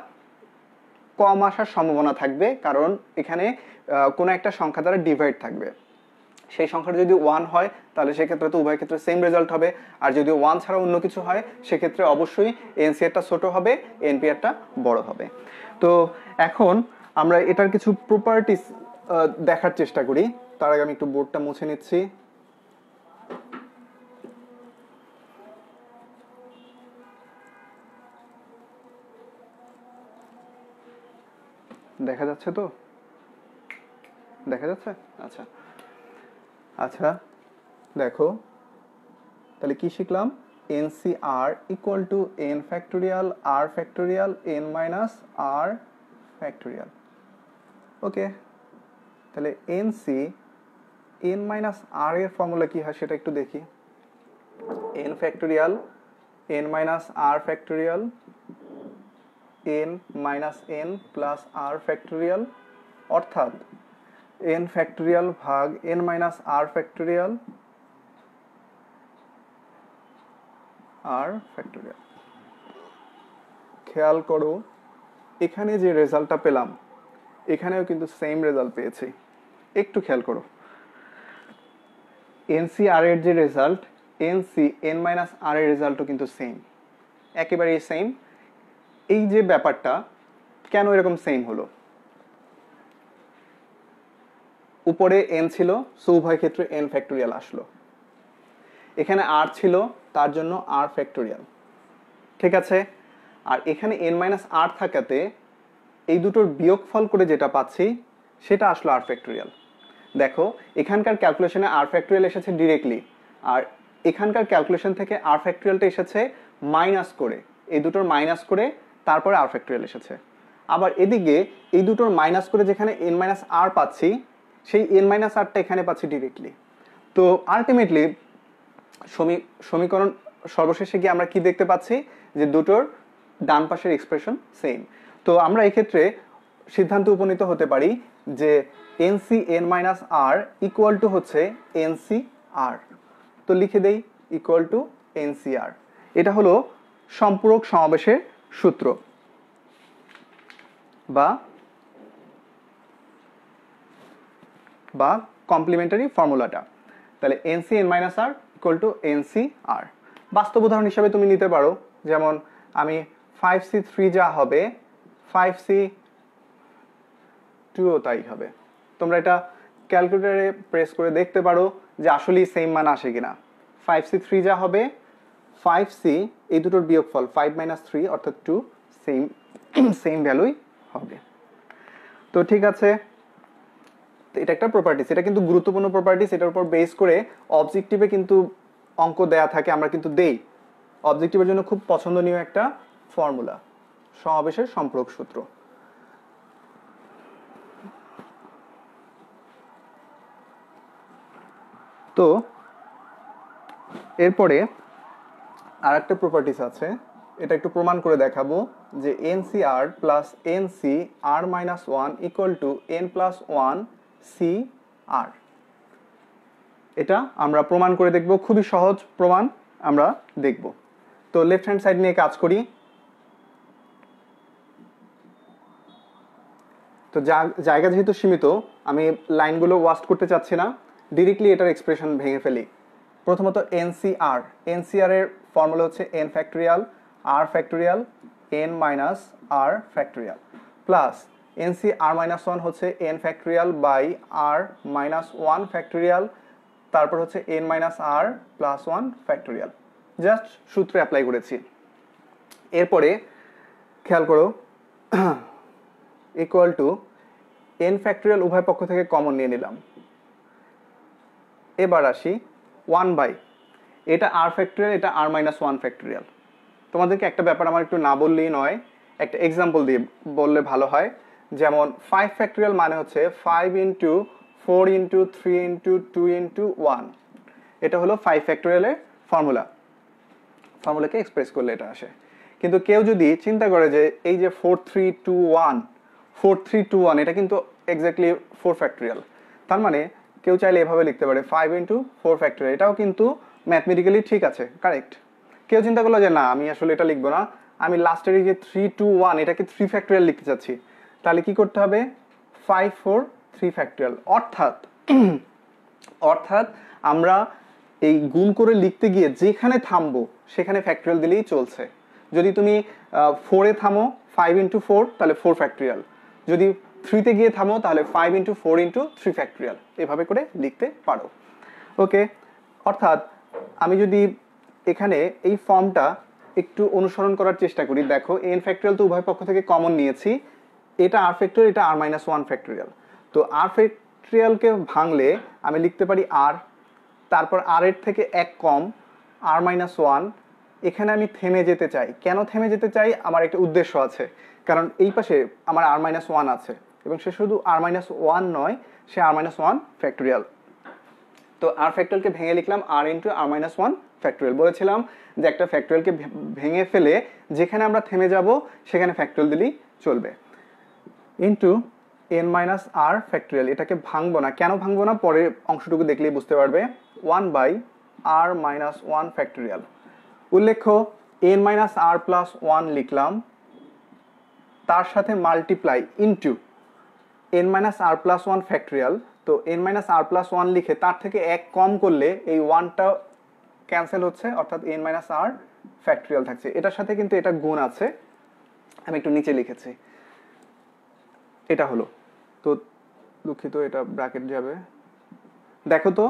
কম আসার সম্ভাবনা থাকবে, কারণ এখানে কোনো একটা সংখ্যা দ্বারা ডিভাইড থাকবে। সেই সংখ্যাটা যদি 1 হয় তাহলে সেক্ষেত্রে তো উভয় ক্ষেত্রে সেম রেজাল্ট হবে। আর যদি 1 ছাড়া অন্য কিছু হয় সেক্ষেত্রে অবশ্যই এনসিআরটা ছোট হবে, এনপিআরটা বড় হবে। তো এখন আমরা এটার কিছু প্রপার্টিস দেখার চেষ্টা করি। তার আগে আমি একটু বোর্ডটা মুছে নিচ্ছি। দেখা যাচ্ছে তো? দেখা যাচ্ছে? আচ্ছা আচ্ছা, দেখো তাহলে কি শিখলাম? N c r equal to n factorial R factorial N minus R factorial. Okay, তাহলে এনসি এন মাইনাস আর এর ফর্মুলা কি হয় সেটা একটু দেখি। এন ফ্যাক্টোরিয়াল এন মাইনাস আর factorial N minus n plus r factorial, অর্থাৎ এন ফ্যাক্টোরিয়াল ভাগ এন মাইনাস আর factorial আর factorial. খেয়াল করো এখানে যে রেজাল্টটা পেলাম এখানেও কিন্তু সেম রেজাল্ট পেয়েছি। একটু খেয়াল করো, এনসিআর এর যে রেজাল্ট এনসি এন মাইনাস আর এর রেজাল্টও কিন্তু সেম, একেবারেই সেম। এই যে ব্যাপারটা কেন এরকম সেম হলো, উপরে এন ছিল সো উভয় ক্ষেত্রে এন ফ্যাক্টোরিয়াল আসলো, এখানে আর ছিল তার জন্য আর ফ্যাক্টোরিয়াল, ঠিক আছে। আর এখানে এন মাইনাস আর থাকাতে এই দুটোর বিয়োগফল করে যেটা পাচ্ছি সেটা আসলো আর ফ্যাক্টোরিয়াল। দেখো এখানকার ক্যালকুলেশনে আর ফ্যাক্টোরিয়াল এসেছে ডিরেক্টলি, আর এখানকার ক্যালকুলেশন থেকে আর ফ্যাক্টোরিয়ালটা এসেছে মাইনাস করে, এই দুটোর মাইনাস করে তারপরে আর ফ্যাক্টোরিয়াল এসেছে। আবার এদিকে এই দুটোর মাইনাস করে যেখানে এন মাইনাস আর পাচ্ছি সেই এন মাইনাস আরটা এখানে পাচ্ছি ডিরেক্টলি। তো আলটিমেটলি সমীকরণ সর্বশেষে গিয়ে আমরা কি দেখতে পাচ্ছি যে দুটোর ডান পাশের এক্সপ্রেশন সেম। তো আমরা এক্ষেত্রে সিদ্ধান্ত উপনীত হতে পারি যে NC N minus R equal to হচ্ছে এনসি আর। তো লিখে দেই ইকুয়াল টু এনসি আর। এটা হলো সম্পূরক সমাবেশের সূত্র বা কমপ্লিমেন্টারি ফর্মুলাটা। তাহলে n c N minus R equal to n c r. বাস্তব উদাহরণ হিসাবে তুমি নিতে পারো, যেমন আমি 5c3 যা হবে 5c2ও তাই হবে। তোমরা এটা ক্যালকুলেটরে প্রেস করে দেখতে পারো যে আসলেই সেম মান আসে কিনা। 5c3 যা হবে 5c এই দুটোর বিয়োগফল 5 - 3 অর্থাৎ 2 সেম ভ্যালুই হবে। তো ঠিক আছে, এটা একটা প্রপার্টিস, এটা কিন্তু গুরুত্বপূর্ণ প্রপার্টিস। এটার উপর বেস করে অবজেক্টিভে কিন্তু অঙ্ক দেয়া থাকে, আমরা কিন্তু দেই। অবজেক্টিভের জন্য খুব পছন্দনীয় একটা ফর্মুলা, সমাবেশের সম্পর্ক সূত্র। তো এরপরে আর একটা প্রপার্টিস আছে, এটা একটু প্রমাণ করে দেখাবো যে n c r plus NC R minus one equal to n plus one c r. এটা আমরা প্রমাণ করে দেখব, খুবই সহজ প্রমাণ আমরা দেখব। তো লেফট হ্যান্ড সাইড নিয়ে কাজ করি। তো জায়গা যেহেতু সীমিত আমি লাইনগুলো ওয়াস্ট করতে চাচ্ছি না, ডিরেক্টলি এটার এক্সপ্রেশন ভেঙে ফেলি। প্রথমত এনসিআর, এনসিআর এর ফর্মুলা হচ্ছে এন ফ্যাক্টোরিয়াল আর ফ্যাক্টোরিয়াল এন মাইনাস আর ফ্যাক্টোরিয়াল প্লাস এনসি আর মাইনাস ওয়ান হচ্ছে N factorial by R minus one factorial, তারপর হচ্ছে এন মাইনাস আর প্লাস ওয়ান ফ্যাক্টোরিয়াল। জাস্ট সূত্রে অ্যাপ্লাই করেছি। এরপরে খেয়াল করো ইকুয়াল টু এন ফ্যাক্টোরিয়াল উভয় পক্ষ থেকে কমন নিয়ে নিলাম। এবার আসি 1 এটা আর ফ্যাক্টোরিয়াল, এটা আর মাইনাস ওয়ান ফ্যাক্টোরিয়াল। তোমাদেরকে একটা ব্যাপার আমার একটু না বললেই নয়, একটা এক্সাম্পল দিয়ে বললে ভালো হয়। যেমন 5 ফ্যাক্টোরিয়াল মানে হচ্ছে 5 ইন্টু 4 ইন্টু 3 ইন্টু 2 ইন্টু 1। এটা হলো 5 ফ্যাক্টোরিয়ালের ফর্মুলাকে এক্সপ্রেস করলে এটা আসে। কিন্তু কেউ যদি চিন্তা করে যে এই যে 4321 এটা কিন্তু এক্স্যাক্টলি 4 ফ্যাক্টোরিয়াল, তার মানে কেউ চাইলে এভাবে লিখতে পারে 5 ইন্টু 4 ফ্যাক্টোরিয়াল। এটাও কিন্তু ম্যাথমেটিক্যালি ঠিক আছে, কারেক্ট। কেউ চিন্তা করলো যে না আমি আসলে এটা লিখবো না, আমি লাস্টের এই যে 321 এটাকে 3 ফ্যাক্টোরিয়াল লিখতে চাচ্ছি, তাহলে কি করতে হবে 5 4 3 ফ্যাক্টোরিয়াল। অর্থাৎ আমরা এই গুণ করে লিখতে গিয়ে যেখানে থামবো সেখানে ফ্যাক্টোরিয়াল দিলেই চলছে। যদি তুমি 4-এ থামো 5 ইন্টু 4 তাহলে 4 ফ্যাক্টোরিয়াল, যদি 3-তে গিয়ে থামো তাহলে 5 ইন্টু 4 ইন্টু 3 ফ্যাক্টোরিয়াল, এভাবে করে লিখতে পারো। ওকে, অর্থাৎ আমি যদি এখানে এই ফর্মটা একটু অনুসরণ করার চেষ্টা করি, দেখো এন ফ্যাক্টোরিয়াল তো উভয় পক্ষ থেকে কমন নিয়েছি, এটা আর ফ্যাক্টোরিয়াল, এটা আর মাইনাস ওয়ান ফ্যাক্টোরিয়াল। তো আর ফ্যাক্টোরিয়ালকে ভাঙলে আমি লিখতে পারি আর, তারপর আর এর থেকে এক কম আর মাইনাস ওয়ান। এখানে আমি থেমে যেতে চাই, কেন থেমে যেতে চাই আমার একটা উদ্দেশ্য আছে, কারণ এই পাশে আমার আর মাইনাস ওয়ান আছে এবং সে শুধু আর মাইনাস ওয়ান নয়, সে আর মাইনাস ওয়ান ফ্যাক্টোরিয়াল। তো আর ফ্যাক্টোরিয়ালকে ভেঙে লিখলাম আর into r minus one factorial. বলেছিলাম যে একটা ফ্যাক্টোরিয়ালকে ভেঙে ফেলে যেখানে আমরা থেমে যাব সেখানে ফ্যাক্টোরিয়াল দিলেই চলবে। Into n minus r factorial, এটাকে ভাঙবো না, কেন ভাঙবো না পরের অংশটুকু দেখলেই বুঝতে পারবে। 1/r minus one factorial. উল্লেখ্য এন মাইনাস আর প্লাস ওয়ান লিখলাম, তার সাথে মাল্টিপ্লাই ইন্টু এন মাইনাস আর প্লাস ওয়ান ফ্যাক্টোরিয়াল, তো n মাইনাস আর প্লাস ওয়ান লিখে তার থেকে এক কম করলে এই ওয়ানটা ক্যান্সেল হচ্ছে, অর্থাৎ n মাইনাস আর ফ্যাক্টরিয়াল থাকছে। এটার সাথে কিন্তু এটা গুণ আছে, আমি একটু নিচে লিখেছি, এটা হলো। তো দুঃখিত, এটা ব্র্যাকেট যাবে, দেখো তো,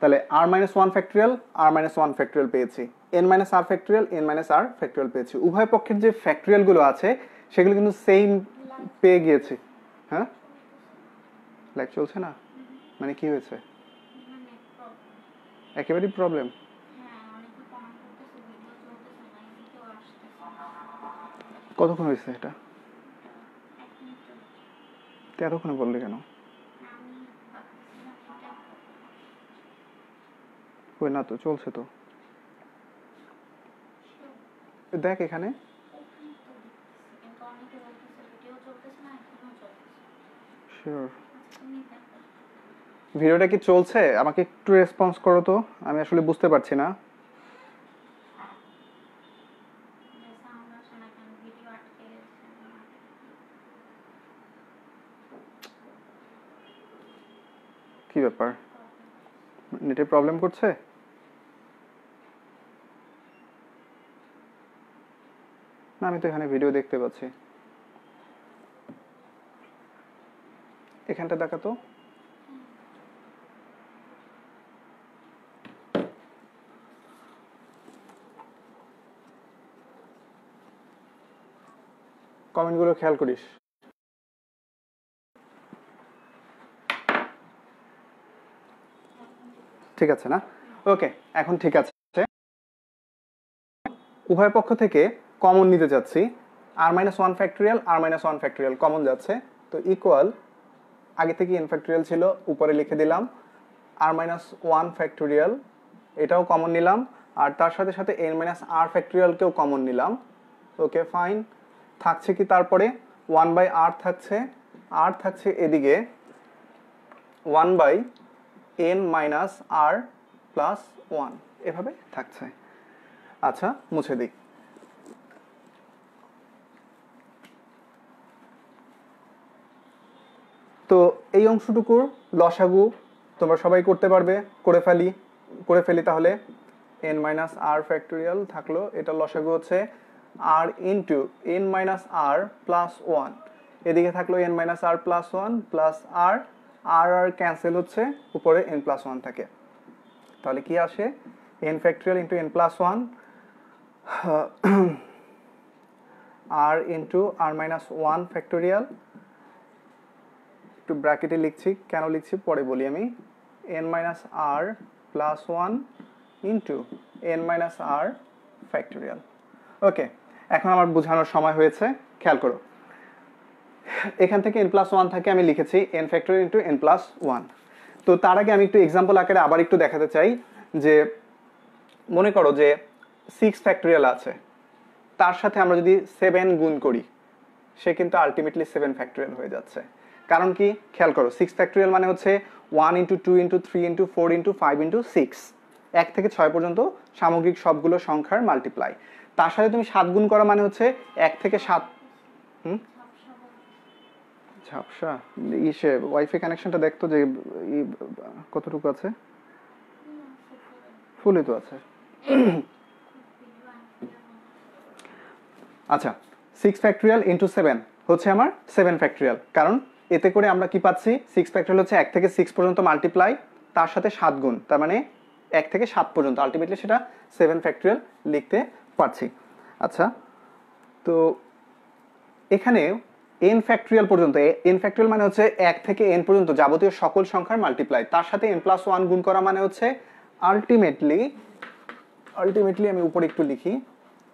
তাহলে আর মাইনাস ওয়ান ফ্যাক্টরিয়াল আর মাইনাস ওয়ান ফ্যাক্টরিয়াল পেয়েছি, n মাইনাস আর ফ্যাক্টরিয়াল n মাইনাস আর ফ্যাক্টরিয়াল পেয়েছি। উভয় পক্ষের যে ফ্যাক্টরিয়াল গুলো আছে সেগুলো কিন্তু সেম পেয়ে গিয়েছি। হ্যাঁ, লাইভ চলছে না মানে কি হয়েছে? একেবারেই প্রবলেম। কতক্ষণ হয়েছে এটা? এতক্ষণে বললি কেন? ওই না তো, চলছে তো, দেখ এখানে ভিডিওটা কি চলছে? আমাকে একটু রেসপন্স করো তো, আমি আসলে বুঝতে পারছি না। কি ব্যাপার, নেটে প্রবলেম করছে? না, আমি তো এখানে ভিডিও দেখতে পাচ্ছি। এখানটা দেখা তো, কমেন্টগুলো খেয়াল করিস। ঠিক আছে না? ওকে, এখন ঠিক আছে। উভয় পক্ষ থেকে কমন নিতে যাচ্ছি, আর মাইনাস ওয়ান ফ্যাক্টরিয়াল আর মাইনাস ওয়ান ফ্যাক্টরিয়াল কমন যাচ্ছে, তো ইকুয়াল, আগে থেকে এন ফ্যাক্টরিয়াল ছিল উপরে লিখে দিলাম, আর মাইনাস ওয়ান ফ্যাক্টরিয়াল এটাও কমন নিলাম, আর তার সাথে সাথে এন মাইনাস আর ফ্যাক্টরিয়ালকেও কমন নিলাম। ওকে ফাইন, থাকছে কি তারপরে ওয়ান বাই আর থাকছে, আর থাকছে এদিকে one by N minus R plus one, এভাবে থাকছে। আচ্ছা, মুছে দিই। তো এই অংশটুকুর লসাগু তোমরা সবাই করতে পারবে, করে ফেলি তাহলে। এন মাইনাস আর ফ্যাক্টোরিয়াল থাকলো, এটা লসাগু হচ্ছে আর ইন্টু এন মাইনাস আর প্লাস ওয়ান, এদিকে থাকলো এন মাইনাস আর প্লাস ওয়ান প্লাস আর, আর আর ক্যান্সেল হচ্ছে, উপরে এন প্লাস ওয়ান থাকে। তাহলে কি আসে? N factorial into n plus one r into r minus one factorial, একটু ব্র্যাকেটে লিখছি, কেন লিখছি পরে বলি আমি, এন মাইনাস আর plus one into n minus আর ফ্যাক্টোরিয়াল। ওকে, এখন আমার বোঝানোর সময় হয়েছে, খেয়াল করো। এখান থেকে এন প্লাস ওয়ান থাকে আমি লিখেছি N factorial into n plus one. তো তার আগে আমি একটু এক্সাম্পল আকারে আবার একটু দেখাতে চাই, যে মনে করো যে সিক্স ফ্যাক্টোরিয়াল আছে, তার সাথে আমরা যদি 7 গুণ করি, সে কিন্তু আলটিমেটলি 7 ফ্যাক্টোরিয়াল হয়ে যাচ্ছে। কারণ কি, খেয়াল করো, 6 ফ্যাক্টোরিয়াল মানে হচ্ছে 1 into 2 into 3 into 4 into 5 into 6, 1 থেকে 6 পর্যন্ত সামগ্রিক সবগুলো সংখ্যার মাল্টিপ্লাই। তার সাথে তুমি 7 গুণ করা মানে হচ্ছে 1 থেকে 7। ঝাপসা ইসে ওয়াইফাই কানেকশনটা দেখতো যে কতটুকু আছে, ফুলই তো আছে। আচ্ছা, 6 ফ্যাক্টোরিয়াল ইন্টু 7 হচ্ছে আমার 7 ফ্যাক্টোরিয়াল, কারণ এতে করে আমরা কি পাচ্ছি, 6 ফ্যাক্টোরিয়াল হচ্ছে 1 থেকে 6 পর্যন্ত মাল্টিপ্লাই, তার সাথে 7 গুণ, তার মানে 1 থেকে 7 পর্যন্ত, আলটিমেটলি সেটা 7 ফ্যাক্টোরিয়াল লিখতে পারছি। আচ্ছা, তো এখানে n ফ্যাক্টোরিয়াল পর্যন্ত, n ফ্যাক্টোরিয়াল মানে হচ্ছে 1 থেকে n পর্যন্ত যাবতীয় সকল সংখ্যার মাল্টিপ্লাই, তার সাথে n প্লাস 1 গুণ করা মানে হচ্ছে আলটিমেটলি আমি উপরে একটু লিখি,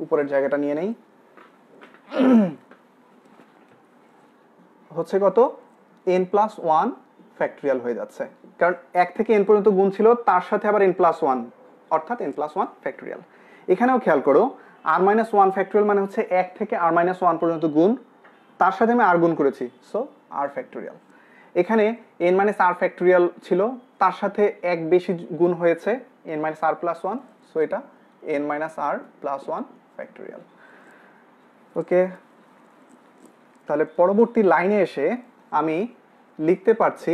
উপরের জায়গাটা নিয়ে নেই, হচ্ছে কত, n প্লাস 1 ফ্যাক্টোরিয়াল হয়ে যাচ্ছে, কারণ 1 থেকে n পর্যন্ত গুণ ছিল, তার সাথে আবার n প্লাস 1, অর্থাৎ n প্লাস 1 ফ্যাক্টোরিয়াল। এখানেও খেয়াল করো, r মাইনাস 1 ফ্যাক্টোরিয়াল মানে হচ্ছে 1 থেকে r মাইনাস 1 পর্যন্ত গুণ, তার সাথে আমি r গুণ করেছি, সো r ফ্যাক্টোরিয়াল। এখানে n মাইনাস r ফ্যাক্টোরিয়াল ছিল, তার সাথে এক বেশি গুণ হয়েছে n minus r plus 1, so এটা n minus r plus 1 factorial. Okay, তাহলে পরবর্তী লাইনে এসে আমি লিখতে পারছি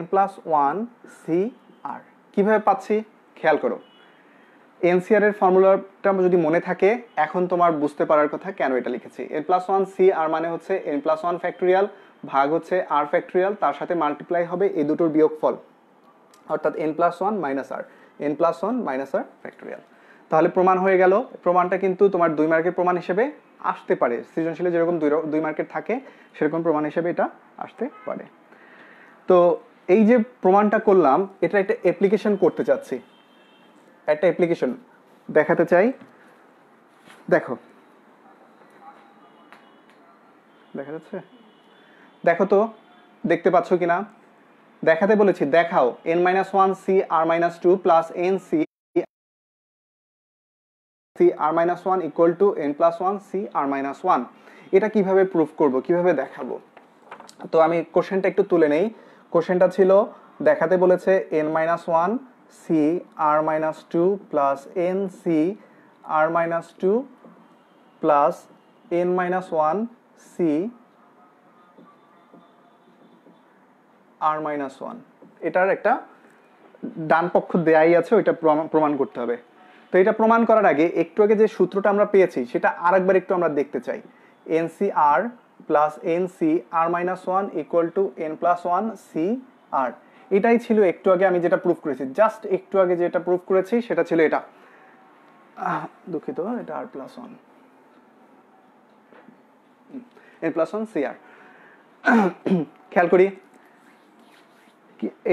n+1 CR। কিভাবে পাচ্ছি খেয়াল করো, এনসিআর এর ফর্মুলাটা যদি মনে থাকে এখন তোমার বুঝতে পারার কথা কেন এটা লিখেছি। n+1 CR মানে হচ্ছে n+1 ফ্যাক্টোরিয়াল ভাগ হচ্ছে r ফ্যাক্টোরিয়াল, তার সাথে মাল্টিপ্লাই হবে এই দুটোর বিয়োগফল, অর্থাৎ n+1 - r, n+1 - r factorial. তাহলে প্রমাণ হয়ে গেল। প্রমাণটা কিন্তু তোমার 2 মার্কের প্রমাণ হিসেবে আসতে পারে, সৃজনশীলে যেরকম 2 মার্কের থাকে সেরকম প্রমাণ হিসেবে এটা আসতে পারে। তো এই যে প্রমাণটা করলাম, এটা একটা অ্যাপ্লিকেশন করতে চাচ্ছি, একটা অ্যাপ্লিকেশন দেখাতে চাই। দেখো, দেখা যাচ্ছে? দেখো তো, দেখতে পাচ্ছ কিনা? দেখাতে বলেছি, দেখাও n-1 CR-2 plus n CR-1 equal to n+1 CR-1। এটা কিভাবে প্রুফ করব, কিভাবে দেখাবো? তো আমি কোশ্চেনটা একটু তুলে নেই। কোশ্চেনটা ছিল, দেখাতে বলেছে n-1 CR-2 plus n CR-2 plus n-1 CR-1। এটার একটা ডান পক্ষ দেয়াই আছে, ওইটা প্রমাণ করতে হবে। তো এটা প্রমাণ করার আগে একটু আগে যে সূত্রটা আমরা পেয়েছি সেটা আরেকবার একটু আমরা দেখতে চাই। NCR plus NCR-1 equal to n+1 CR। এটাই ছিল একটু আগে আমি যেটা প্রুফ করেছি, জাস্ট একটু আগে যেটা প্রুফ করেছি সেটা ছিল এটা। দুঃখিত, এটা r+1 n+1 CR। খেয়াল করি,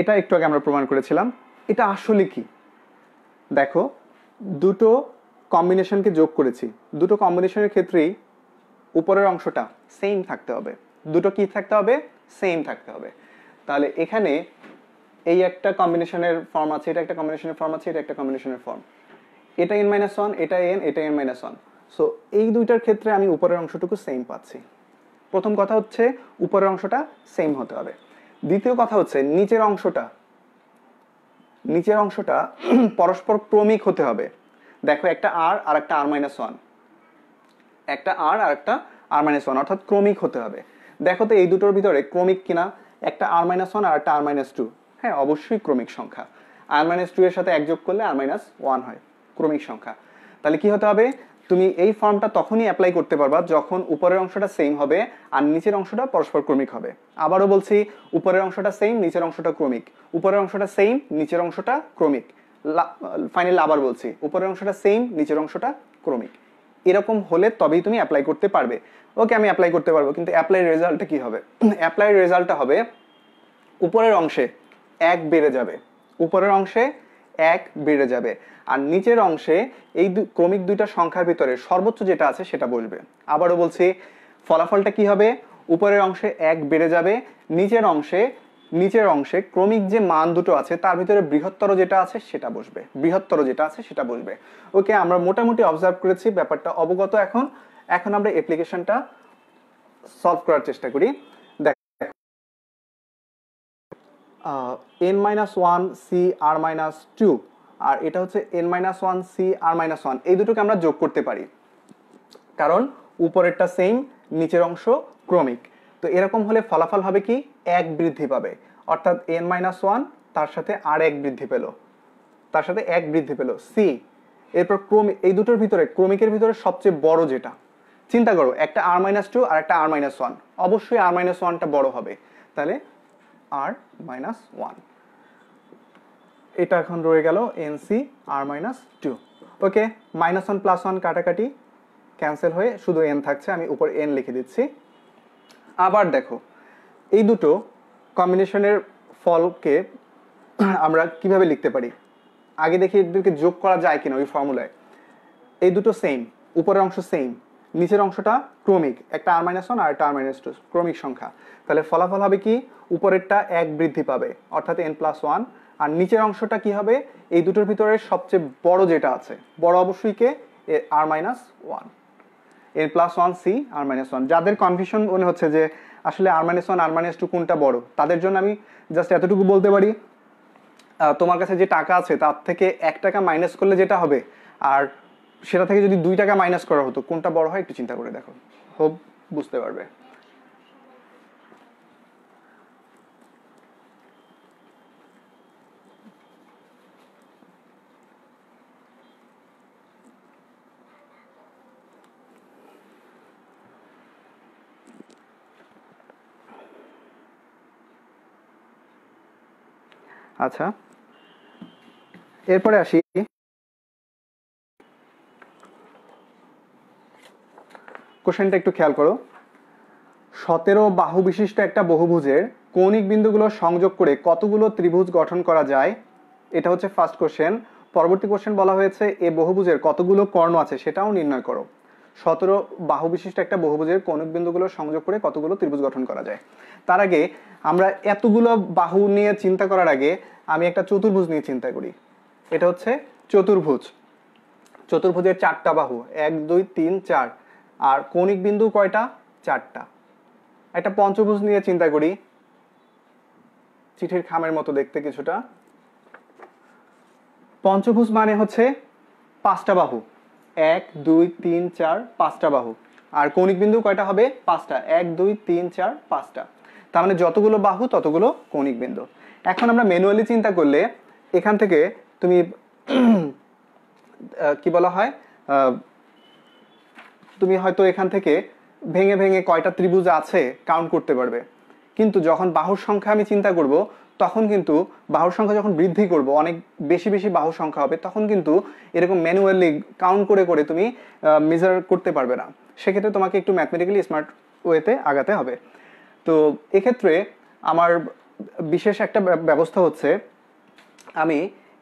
এটা একটু আগে আমরা প্রমাণ করেছিলাম। এটা আসলে কি দেখো, দুটো কম্বিনেশনকে যোগ করেছি, দুটো কম্বিনেশনের ক্ষেত্রেই উপরের অংশটা সেম থাকতে হবে। দুটো কি থাকতে হবে? সেম থাকতে হবে। তাহলে এখানে এই একটা কম্বিনেশনের ফর্ম আছে, এটা একটা কম্বিনেশনের ফর্ম আছে, এটা একটা কম্বিনেশনের ফর্ম, এটা n-1, এটা n, এটা n-1। সো এই দুইটার ক্ষেত্রে আমি উপরের অংশটুকু সেম পাচ্ছি। প্রথম কথা হচ্ছে উপরের অংশটা সেম হতে হবে। দ্বিতীয় কথা হচ্ছে নিচের অংশটা পরস্পর ক্রমিক হতে হবে। দেখো, একটা r আর একটা r-1, একটা r আর একটা r-1, অর্থাৎ ক্রমিক হতে হবে। দেখো তো এই দুটোর ভিতরে ক্রমিক কিনা, একটা r-1 আর একটা r-2। হ্যাঁ, অবশ্যই ক্রমিক সংখ্যা। r-2 এর সাথে 1 যোগ করলে r-1 হয়, ক্রমিক সংখ্যা। তাহলে কি হতে হবে? তুমি এই ফর্মটা তখনই অ্যাপ্লাই করতে পারবা যখন উপরের অংশটা সেম হবে আর নিচের অংশটা পরস্পর ক্রমিক হবে। আবারও বলছি, উপরের অংশটা সেম, নিচের অংশটা ক্রমিক, উপরের অংশটা সেম, নিচের অংশটা ক্রমিক। ফাইনালি আবার বলছি, উপরের অংশটা সেম, নিচের অংশটা ক্রমিক। এরকম হলে তবেই তুমি অ্যাপ্লাই করতে পারবে। ওকে, আমি অ্যাপ্লাই করতে পারবো, কিন্তু অ্যাপ্লাই রেজাল্টটা কি হবে? অ্যাপ্লাই রেজাল্টটা হবে উপরের অংশে 1 বেড়ে যাবে, উপরের অংশে 1 বেড়ে যাবে, আর নিচের অংশে এই ক্রমিক দুইটা সংখ্যার ভিতরে সর্বোচ্চ যেটা আছে সেটা বসবে। আবারও বলছি, ফলাফলটা কি হবে? উপরের অংশে 1 বেড়ে যাবে, নিচের অংশে ক্রমিক যে মান দুটো আছে তার ভিতরে বৃহত্তর যেটা আছে সেটা বসবে। ওকে, আমরা মোটামুটি অবজার্ভ করেছি, ব্যাপারটা অবগত। এখন আমরা অ্যাপ্লিকেশনটা সলভ করার চেষ্টা করি। n-1 CR-2 আর এটা হচ্ছে n-1 CR-1, এই দুটোকে আমরা যোগ করতে পারি কারণ উপরেরটা সেম, নিচের অংশ ক্রমিক। তো এরকম হলে ফলাফল হবে কি? 1 বৃদ্ধি পাবে, অর্থাৎ n-1 তার সাথে আর 1 বৃদ্ধি পেল, C। এরপর ক্রমিক, এই দুটোর ভিতরে ক্রমিকের ভিতরে সবচেয়ে বড় যেটা, চিন্তা করো, একটা r-2 আর একটা r-1, অবশ্যই r-1টা বড় হবে, তাহলে r-1। এটা এখন রয়ে গেল NCR-2। ওকে, -1 + 1 কাটাকাটি ক্যান্সেল হয়ে শুধু n থাকছে, আমি উপর n লিখে দিচ্ছি। আবার দেখো, এই দুটো কম্বিনেশনের ফলকে আমরা কিভাবে লিখতে পারি? আগে দেখি এদেরকে যোগ করা যায় কিনা ওই ফর্মুলায়। এই দুটো সেম, উপরের অংশ সেম, নিচের অংশটা ক্রমিক, একটা r-1 আর একটা r-2 ক্রমিক সংখ্যা। তাহলে ফলাফল হবে কি? উপরেরটা 1 বৃদ্ধি পাবে, অর্থাৎ n+1, আর নিচের অংশটা কি হবে? এই দুটোর ভিতরে সবচেয়ে বড় যেটা আছে, বড় অবশ্যই কে? r-1, n+1 C r-1। যাদের কনফিউশন মনে হচ্ছে যে আসলে r-1 r-2 কোনটা বড়, তাদের জন্য আমি জাস্ট এতটুকু বলতে পারি, তোমার কাছে যে টাকা আছে তার থেকে 1 টাকা মাইনাস করলে যেটা হবে, আর সেটা থেকে যদি 2 টাকা মাইনাস করা হতো, কোনটা বড় হয় একটু চিন্তা করে দেখো, হোপ বুঝতে পারবে। আচ্ছা, এরপরে আসি, কোশ্চেনটা একটু খেয়াল করো। 17 বাহু বিশিষ্ট একটা বহুভুজের কৌণিক বিন্দুগুলো সংযোগ করে কতগুলো ত্রিভুজ গঠন করা যায়, এটা হচ্ছে ফার্স্ট কোশ্চেন। পরবর্তী কোশ্চেন বলা হয়েছে এ বহুভুজের কতগুলো কর্ণ আছে সেটাও নির্ণয় করো। 17 বাহু বিশিষ্ট একটা বহুভুজের কৌণিক বিন্দুগুলো সংযোগ করে কতগুলো ত্রিভুজ গঠন করা যায়। তার আগে আমরা এতগুলো বাহু নিয়ে চিন্তা করার আগে আমি একটা চতুর্ভুজ নিয়ে চিন্তা করি। এটা হচ্ছে চতুর্ভুজ। চতুর্ভুজের 4টা বাহু, 1 2 3 4, আর কৌণিক বিন্দু কয়টা? 4টা। একটা পঞ্চভুজ নিয়ে চিন্তা করি, চিঠির খামের মতো দেখতে কিছুটা। পঞ্চভুজ মানে হচ্ছে 5টা বাহু, 1 2 3 4, 5টা বাহু। আর কৌণিক বিন্দু কয়টা হবে? 5টা, 1 2 3 4 5টা। তার মানে যতগুলো বাহু ততগুলো কৌণিক বিন্দু। এখন আমরা ম্যানুয়ালি চিন্তা করলে এখান থেকে তুমি কি বলা হয়, তুমি হয়তো এখান থেকে ভেঙে ভেঙে কয়টা ত্রিভুজ আছে কাউন্ট করতে পারবে। কিন্তু যখন বাহুর সংখ্যা আমি চিন্তা করব, তখন কিন্তু বাহুর সংখ্যা যখন বৃদ্ধি করব, অনেক বেশি বেশি বাহুর সংখ্যা হবে, তখন কিন্তু এরকম ম্যানুয়ালি কাউন্ট করে করে তুমি মেজার করতে পারবে না। সেক্ষেত্রে তোমাকে একটু ম্যাথমেটিক্যালি স্মার্ট ওয়েতে আগাতে হবে। তো এক্ষেত্রে আমার বিশেষ একটা ব্যবস্থা হচ্ছে, আমি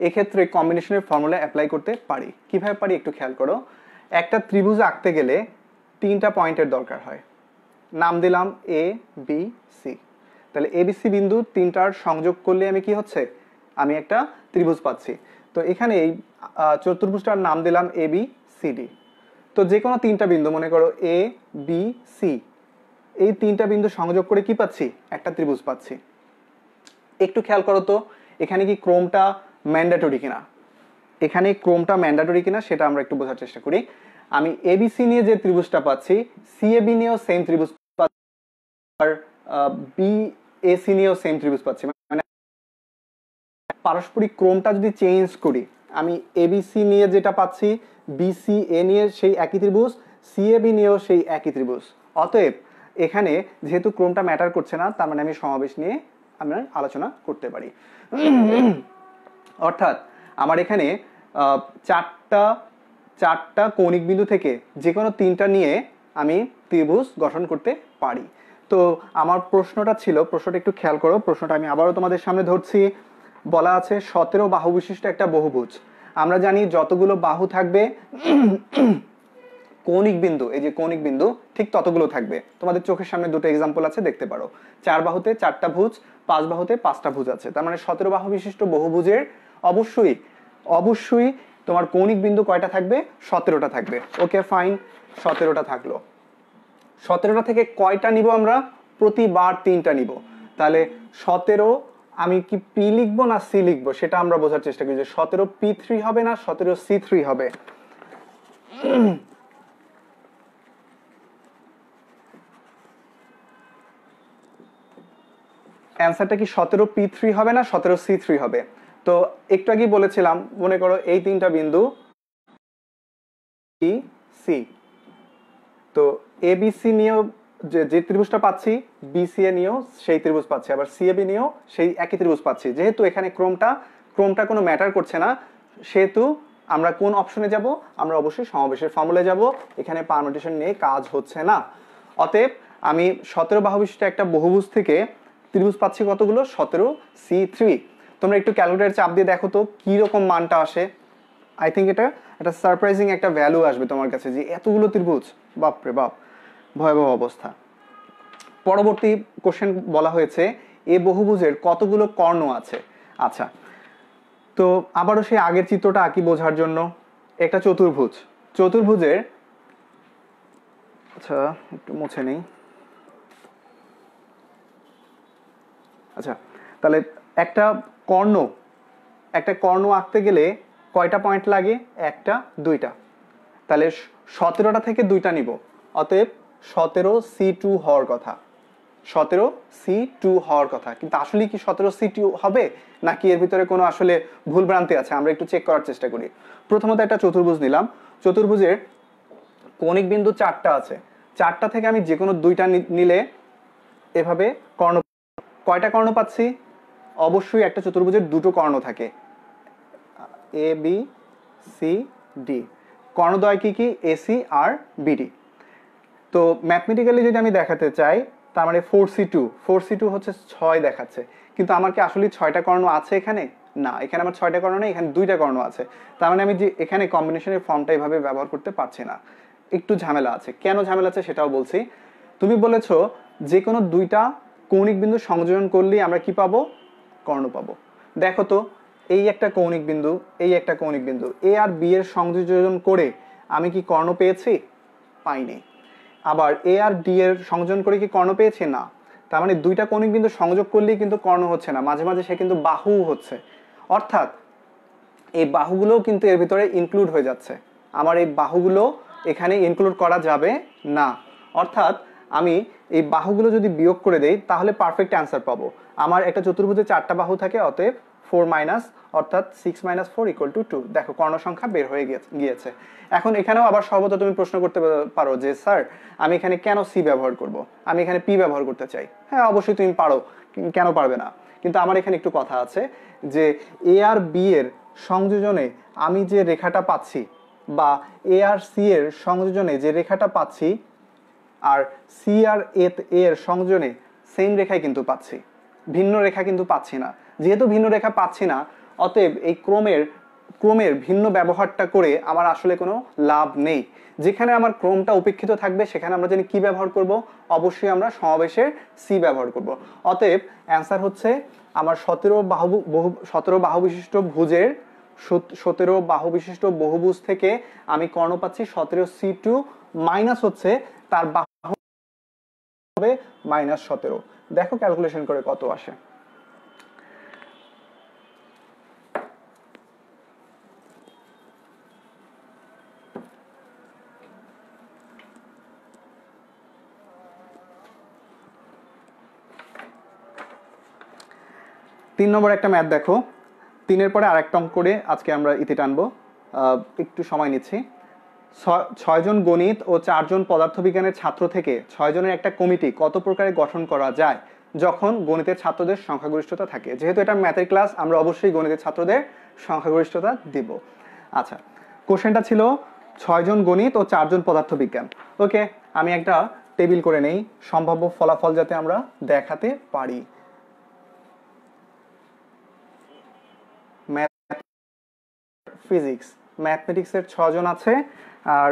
এক্ষেত্রে কম্বিনেশনের ফর্মুলা অ্যাপ্লাই করতে পারি। কিভাবে পারি একটু খেয়াল করো। একটা ত্রিভুজ আঁকতে গেলে 3টা পয়েন্টের দরকার হয়। নাম দিলাম এ বি সি। তাহলে এ বি সি বিন্দু 3টার সংযোগ করলে আমি কি হচ্ছে, আমি একটা ত্রিভুজ পাচ্ছি। তো এখানে এই চতুর্ভুজটার নাম দিলাম এ বি সি ডি। তো যে কোনো 3টা বিন্দু, মনে করো এ বি সি, এই 3টা বিন্দু সংযোগ করে কি পাচ্ছি? একটা ত্রিভুজ পাচ্ছি। একটু খেয়াল করো তো, এখানে কি ক্রমটা ম্যান্ডেটরি কিনা? এখানে ক্রমটা ম্যান্ডেটরি কিনা সেটা আমরা একটু বোঝার চেষ্টা করি। আমি এবিসি নিয়ে যে ত্রিভুজটা পাচ্ছি, সিএবি নিয়েও সেম ত্রিভুজ পাচ্ছি, আর বিএসি নিয়েও সেম ত্রিভুজ পাচ্ছি। মানে পারস্পরিক ক্রমটা যদি চেঞ্জ করি, আমি এবিসি নিয়ে যেটা পাচ্ছি, বিসি এ নিয়ে সেই একই ত্রিভুজ, সিএবি নিয়েও সেই একই ত্রিভুজ। অতএব এখানে যেহেতু ক্রমটা ম্যাটার করছে না, তার মানে আমি সমাবেশ নিয়ে আমরা আলোচনা করতে পারি। অর্থাৎ আমার এখানে চারটা কৌণিক বিন্দু থেকে যে কোনো 3টা নিয়ে আমি ত্রিভুজ গঠন করতে পারি। তো আমার প্রশ্নটা ছিল, প্রশ্নটা একটু খেয়াল করো, প্রশ্নটা আমি আবারও তোমাদের সামনে ধরছি। বলা আছে 17 বাহু বিশিষ্ট একটা বহুভুজ। আমরা জানি যতগুলো বাহু থাকবে কৌণিক বিন্দু, এই যে কৌণিক বিন্দু ঠিক ততগুলো থাকবে। তোমাদের চোখের সামনে দুটো এক্সাম্পল আছে, দেখতে পারো। 4 বাহুতে 4টা ভুজ, 5 বাহুতে 5টা ভুজ আছে। তার মানে 17 বাহু বিশিষ্ট বহুভুজের অবশ্যই অবশ্যই তোমার কৌণিক বিন্দু কয়টা থাকবে? 17টা থাকবে। ওকে ফাইন, 17টা থাকলো। 17টা থেকে কয়টা নিব আমরা? প্রতিবার 3টা নিব। তাহলে 17 আমি কি পি লিখবো না সি লিখবো সেটা আমরা বোঝার চেষ্টা করি, যে 17 P3 হবে না 17 C3 হবে। অ্যান্সারটা কি 17 P3 হবে না 17 C3 হবে? তো একটু আগেই বলেছিলাম, মনে করো এই 3টা বিন্দু ই সি। তো এ বি সি নিয়েও যে ত্রিভুজটা পাচ্ছি, বিসি এ নিয়েও সেই ত্রিভুজ পাচ্ছি, আবার সিএবি নিয়েও সেই একই ত্রিভুজ পাচ্ছি। যেহেতু এখানে ক্রমটা কোনো ম্যাটার করছে না, সেহেতু আমরা কোন অপশনে যাব? আমরা অবশ্যই সমাবেশের ফর্মুলায় যাব। এখানে পারমিটেশন নিয়ে কাজ হচ্ছে না। অতএব আমি 17 বাহু বিশিষ্ট একটা বহুভুজ থেকে ত্রিভুজ পাচ্ছি কতগুলো? 17 C3। তোমরা একটু ক্যালকুলেটর চাপ দিয়ে দেখো তো কি রকম মানটা আসে। আই থিঙ্ক এটা একটা সারপ্রাইজিং একটা ভ্যালু আসবে তোমার কাছে, যে এতগুলো ত্রিভুজ, বাপরে বাপ, ভয়াবহ অবস্থা। পরবর্তী কোশ্চেন বলা হয়েছে এ বহুভুজের কতগুলো কর্ণ আছে। আচ্ছা, তো আবারও সেই আগের চিত্রটা আঁকি বোঝার জন্য। একটা চতুর্ভুজের, আচ্ছা একটু মুছে নেই। আচ্ছা, তাহলে একটা কর্ণ আঁকতে গেলে কয়টা পয়েন্ট লাগে? 1টা 2টা। তাহলে 17টা থেকে 2টা নিব। অতএব 17 C2 হওয়ার কথা, 17 C2 হওয়ার কথা। কিন্তু আসলে কি 17 C2 হবে, নাকি এর ভিতরে কোনো আসলে ভুল ভ্রান্তি আছে? আমরা একটু চেক করার চেষ্টা করি। প্রথমত একটা চতুর্ভুজ নিলাম। চতুর্ভুজের কৌণিক বিন্দু 4টা আছে। 4টা থেকে আমি যে কোনো 2টা নিলে এভাবে কয়টা কর্ণ পাচ্ছি? অবশ্যই একটা চতুর্ভুজের দুটো কর্ণ থাকে, এ বি সি ডি। কর্ণদ্বয় কি কি? এসি আর বিডি। তো ম্যাথমেটিক্যালি যদি আমি দেখাতে চাই, তার মানে 4C2 হচ্ছে 6 দেখাচ্ছে, কিন্তু আমার কি আসলে 6টা কর্ণ আছে এখানে? না, এখানে আমার 6টা কর্ণ নেই, এখানে 2টা কর্ণ আছে। তার মানে আমি যে এখানে কম্বিনেশনের ফর্মটা এইভাবে ব্যবহার করতে পারছি না, একটু ঝামেলা আছে। কেন ঝামেলা আছে সেটাও বলছি। তুমি বলেছো যে কোনো 2টা কৌণিক বিন্দু সংযোজন করলেই আমরা কি পাবো? কর্ণ পাবো। দেখো তো, এই একটা কৌণিক বিন্দু, এই একটা কৌণিক বিন্দু, এ আর বি এর সংযোজন করে আমি কি কর্ণ পেয়েছি? পাইনি। আবার এ আর ডি এর সংযোজন করে কি কর্ণ পেয়েছি? না। তার মানে 2টা কৌণিক বিন্দু সংযোগ করলেই কিন্তু কর্ণ হচ্ছে না, মাঝে মাঝে সে কিন্তু বাহু হচ্ছে। অর্থাৎ এই বাহুগুলোও কিন্তু এর ভিতরে ইনক্লুড হয়ে যাচ্ছে। আমার এই বাহুগুলো এখানে ইনক্লুড করা যাবে না। অর্থাৎ আমি এই বাহুগুলো যদি বিয়োগ করে দেই তাহলে পারফেক্ট অ্যান্সার পাবো। আমার একটা চতুর্ভুজে 4টা বাহু থাকে, অতএব 4 মাইনাস, অর্থাৎ 6 মাইনাস 4 ইকুয়াল টু 2। দেখো কর্ণ সংখ্যা বের হয়ে গিয়েছে। এখন এখানেও আবার সর্বদা তুমি প্রশ্ন করতে পারো যে স্যার আমি এখানে কেন সি ব্যবহার করব, আমি এখানে পি ব্যবহার করতে চাই। হ্যাঁ, অবশ্যই তুমি পারো, কেন পারবে না? কিন্তু আমার এখানে একটু কথা আছে যে এ আর বি এর সংযোজনে আমি যে রেখাটা পাচ্ছি, বা এ আর সি এর সংযোজনে যে রেখাটা পাচ্ছি, আর সি আর এর সংযোজনে সেম রেখাই কিন্তু পাচ্ছি, ভিন্ন রেখা কিন্তু পাচ্ছি না। যেহেতু ভিন্ন রেখা পাচ্ছি না, অতএব এই ক্রমের ভিন্ন ব্যবহারটা করে আমার আসলে কোনো লাভ নেই। যেখানে আমার ক্রমটা উপেক্ষিত থাকবে সেখানে আমরা জানি কি ব্যবহার করব? অবশ্যই আমরা সমাবেশের সি ব্যবহার করব। অতএব অ্যান্সার হচ্ছে আমার 17 বাহু বিশিষ্ট ভুজের 17 বাহু বিশিষ্ট বহুভুজ থেকে আমি কর্ণ পাচ্ছি 17C2 মাইনাস হচ্ছে তার বাহু হবে -17। দেখো ক্যালকুলেশন করে কত আসে। তিন নম্বর একটা ম্যাথ দেখো, 3-এর পরে আরেকটা অঙ্ক করে আজকে আমরা ইতি টানবো। একটু সময় নিচ্ছি। 6 জন গণিত ও 4 জন পদার্থবিজ্ঞানের ছাত্র থেকে 6 জনের একটা কমিটি কত প্রকারে গঠন করা যায় যখন গণিতের ছাত্রদের সংখ্যাগরিষ্ঠতা থাকে? যেহেতু এটা ম্যাথের ক্লাস, আমরা অবশ্যই গণিতের ছাত্রদের সংখ্যাগরিষ্ঠতা দিব। আচ্ছা, কোশ্চেনটা ছিল 6 জন গণিত ও 4 জন পদার্থবিজ্ঞান। ওকে, আমি একটা টেবিল করে নেই সম্ভাব্য ফলাফল যাতে আমরা দেখাতে পারি। ফিজিক্স, ম্যাথমেটিক্সের 6 জন আছে আর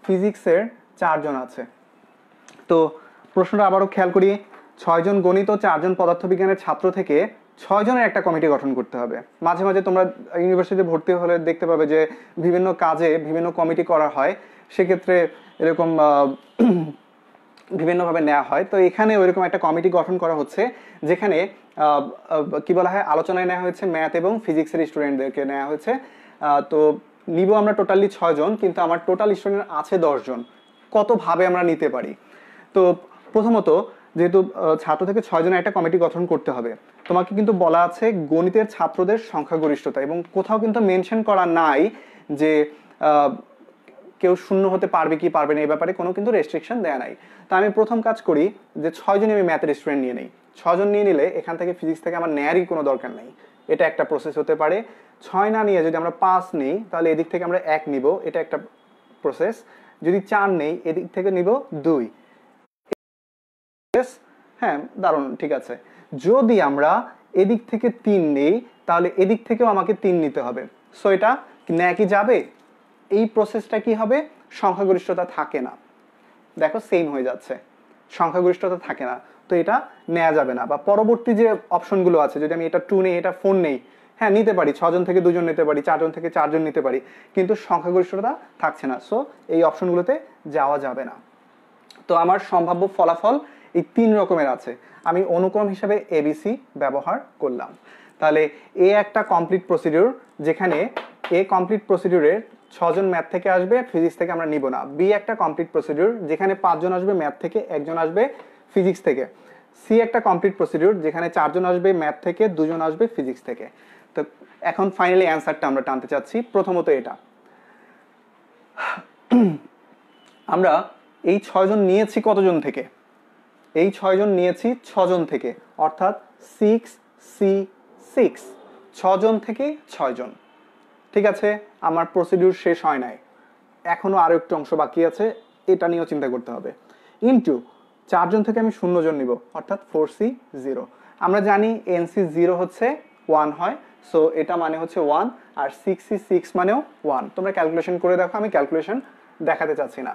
ফিজিক্সের 4 জন আছে। তো প্রশ্নটা আবারও খেয়াল করি, 6 জন গণিত ও 4 জন পদার্থবিজ্ঞানের ছাত্র থেকে 6 জনের একটা কমিটি গঠন করতে হবে। মাঝে মাঝে তোমরা ইউনিভার্সিটিতে ভর্তি হলে দেখতে পাবে যে বিভিন্ন কাজে বিভিন্ন কমিটি করা হয়, সেক্ষেত্রে এরকম বিভিন্নভাবে নেওয়া হয়। তো এখানে ওইরকম একটা কমিটি গঠন করা হচ্ছে, যেখানে কি বলা হয়, আলোচনায় নেওয়া হয়েছে ম্যাথ এবং ফিজিক্সের স্টুডেন্টদেরকে নেওয়া হয়েছে। তো নিব আমরা টোটালি 6 জন, কিন্তু আমার টোটাল স্টুডেন্ট আছে 10 জন। কতভাবে আমরা নিতে পারি? তো প্রথমত, যেহেতু ছাত্র থেকে 6 জনের একটা কমিটি গঠন করতে হবে, তোমাকে কিন্তু বলা আছে গণিতের ছাত্রদের সংখ্যাগরিষ্ঠতা, এবং কোথাও কিন্তু মেনশন করা নাই যে কেউ শূন্য হতে পারবে কি পারবে না, এই ব্যাপারে কোনো কিন্তু রেস্ট্রিকশন দেয়া নাই। তো আমি প্রথম কাজ করি যে 6 জন আমি ম্যাথের স্টুডেন্ট নিয়ে নেই। 6 জন নিয়ে নিলে এখান থেকে ফিজিক্স থেকে আমার নেয়ারই কোনো দরকার নেই, এটা একটা প্রসেস হতে পারে। 6 না নিয়ে যদি আমরা 5 নিই তাহলে এদিক থেকে আমরা 1 নিব, এটা একটা প্রসেস। যদি 4 নেই এদিক থেকে নিব 2। হ্যাঁ, দারুণ, ঠিক আছে। যদি আমরা এদিক থেকে 3 নেই তাহলে এদিক থেকেও আমাকে 3 নিতে হবে। সো এটা নেয়া কি যাবে? এই প্রসেসটা কি হবে? সংখ্যাগরিষ্ঠতা থাকে না। দেখো সেম হয়ে যাচ্ছে, সংখ্যাগরিষ্ঠতা থাকে না, তো এটা নেওয়া যাবে না। বা পরবর্তী যে অপশনগুলো আছে, যদি আমি এটা 2 নেই, এটা 4 নেই, হ্যাঁ নিতে পারি, 6 জন থেকে 2 জন নিতে পারি, 4 জন থেকে 4 জন নিতে পারি, কিন্তু সংখ্যাগরিষ্ঠতা থাকছে না। সো এই অপশনগুলোতে যাওয়া যাবে না। তো আমার সম্ভাব্য ফলাফল এই 3 রকমের আছে। আমি অনুক্রম হিসেবে এবিসি ব্যবহার করলাম। তাহলে এ একটা কমপ্লিট প্রসিডিউর, যেখানে এ কমপ্লিট প্রসিডিউরের 6 জন ম্যাথ থেকে আসবে, ফিজিক্স থেকে আমরা নিব না। বি একটা কমপ্লিট প্রসিডিউর, যেখানে 5 জন আসবে ম্যাথ থেকে, 1 জন আসবে ফিজিক্স থেকে। সি একটা কমপ্লিট প্রসিডিউর, যেখানে 4 জন আসবে ম্যাথ থেকে, 2 জন আসবে ফিজিক্স থেকে। তো এখন ফাইনালি অ্যান্সারটা আমরা টানতে চাচ্ছি। প্রথমত এটা আমরা এই 6 জন নিয়েছি কতজন থেকে? এই 6 জন নিয়েছি 6 জন থেকে, অর্থাৎ 6 C 6, 6 জন থেকে 6 জন। ঠিক আছে, আমার প্রসিডিউর শেষ হয় নাই, এখনো আরো একটু অংশ বাকি আছে, এটা নিয়েও চিন্তা করতে হবে। ইনটু 4 জন থেকে আমি 0 জন নিব, অর্থাৎ 4c 0। আমরা জানি nc 0 হচ্ছে 1 হয়, সো এটা মানে হচ্ছে 1, আর 6c 6 মানেও 1। তোমরা ক্যালকুলেশন করে দেখো, আমি ক্যালকুলেশন দেখাতে চাচ্ছি না।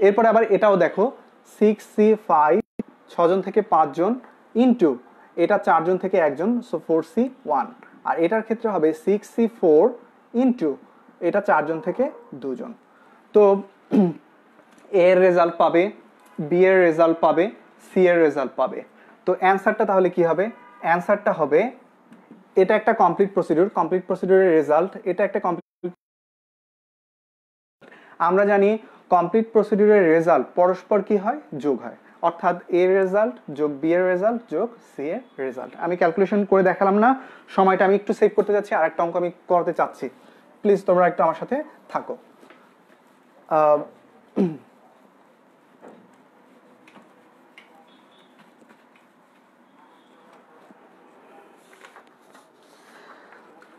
এরপরে আবার এটাও দেখো, 6c 5, 6 জন থেকে 5 জন, ইনটু এটা 4 জন থেকে 1 জন, সো 4c 1। আর এটার ক্ষেত্রে হবে 6c 4 ইনটু এটা 4 জন থেকে 2 জন। তো এ এর রেজাল্ট পাবে, বি এর রেজাল্ট পাবে, সি এর রেজাল্ট পাবে। তো অ্যান্সারটা তাহলে কি হবে? অ্যান্সারটা হবে, এটা একটা কমপ্লিট প্রসিডিউর, কমপ্লিট প্রসিডিউরের রেজাল্ট, এটা একটা কমপ্লিট। আমরা জানি কমপ্লিট প্রসিডিউরের রেজাল্ট পরস্পর কি হয়? যোগ হয়, অর্থাৎ এ এর রেজাল্ট যোগ বি এর রেজাল্ট যোগ সি এর রেজাল্ট। আমি ক্যালকুলেশন করে দেখালাম না, সময়টা আমি একটু সেভ করতে যাচ্ছি, আর একটা অঙ্ক আমি করতে চাচ্ছি, প্লিজ তোমরা একটু আমার সাথে থাকো।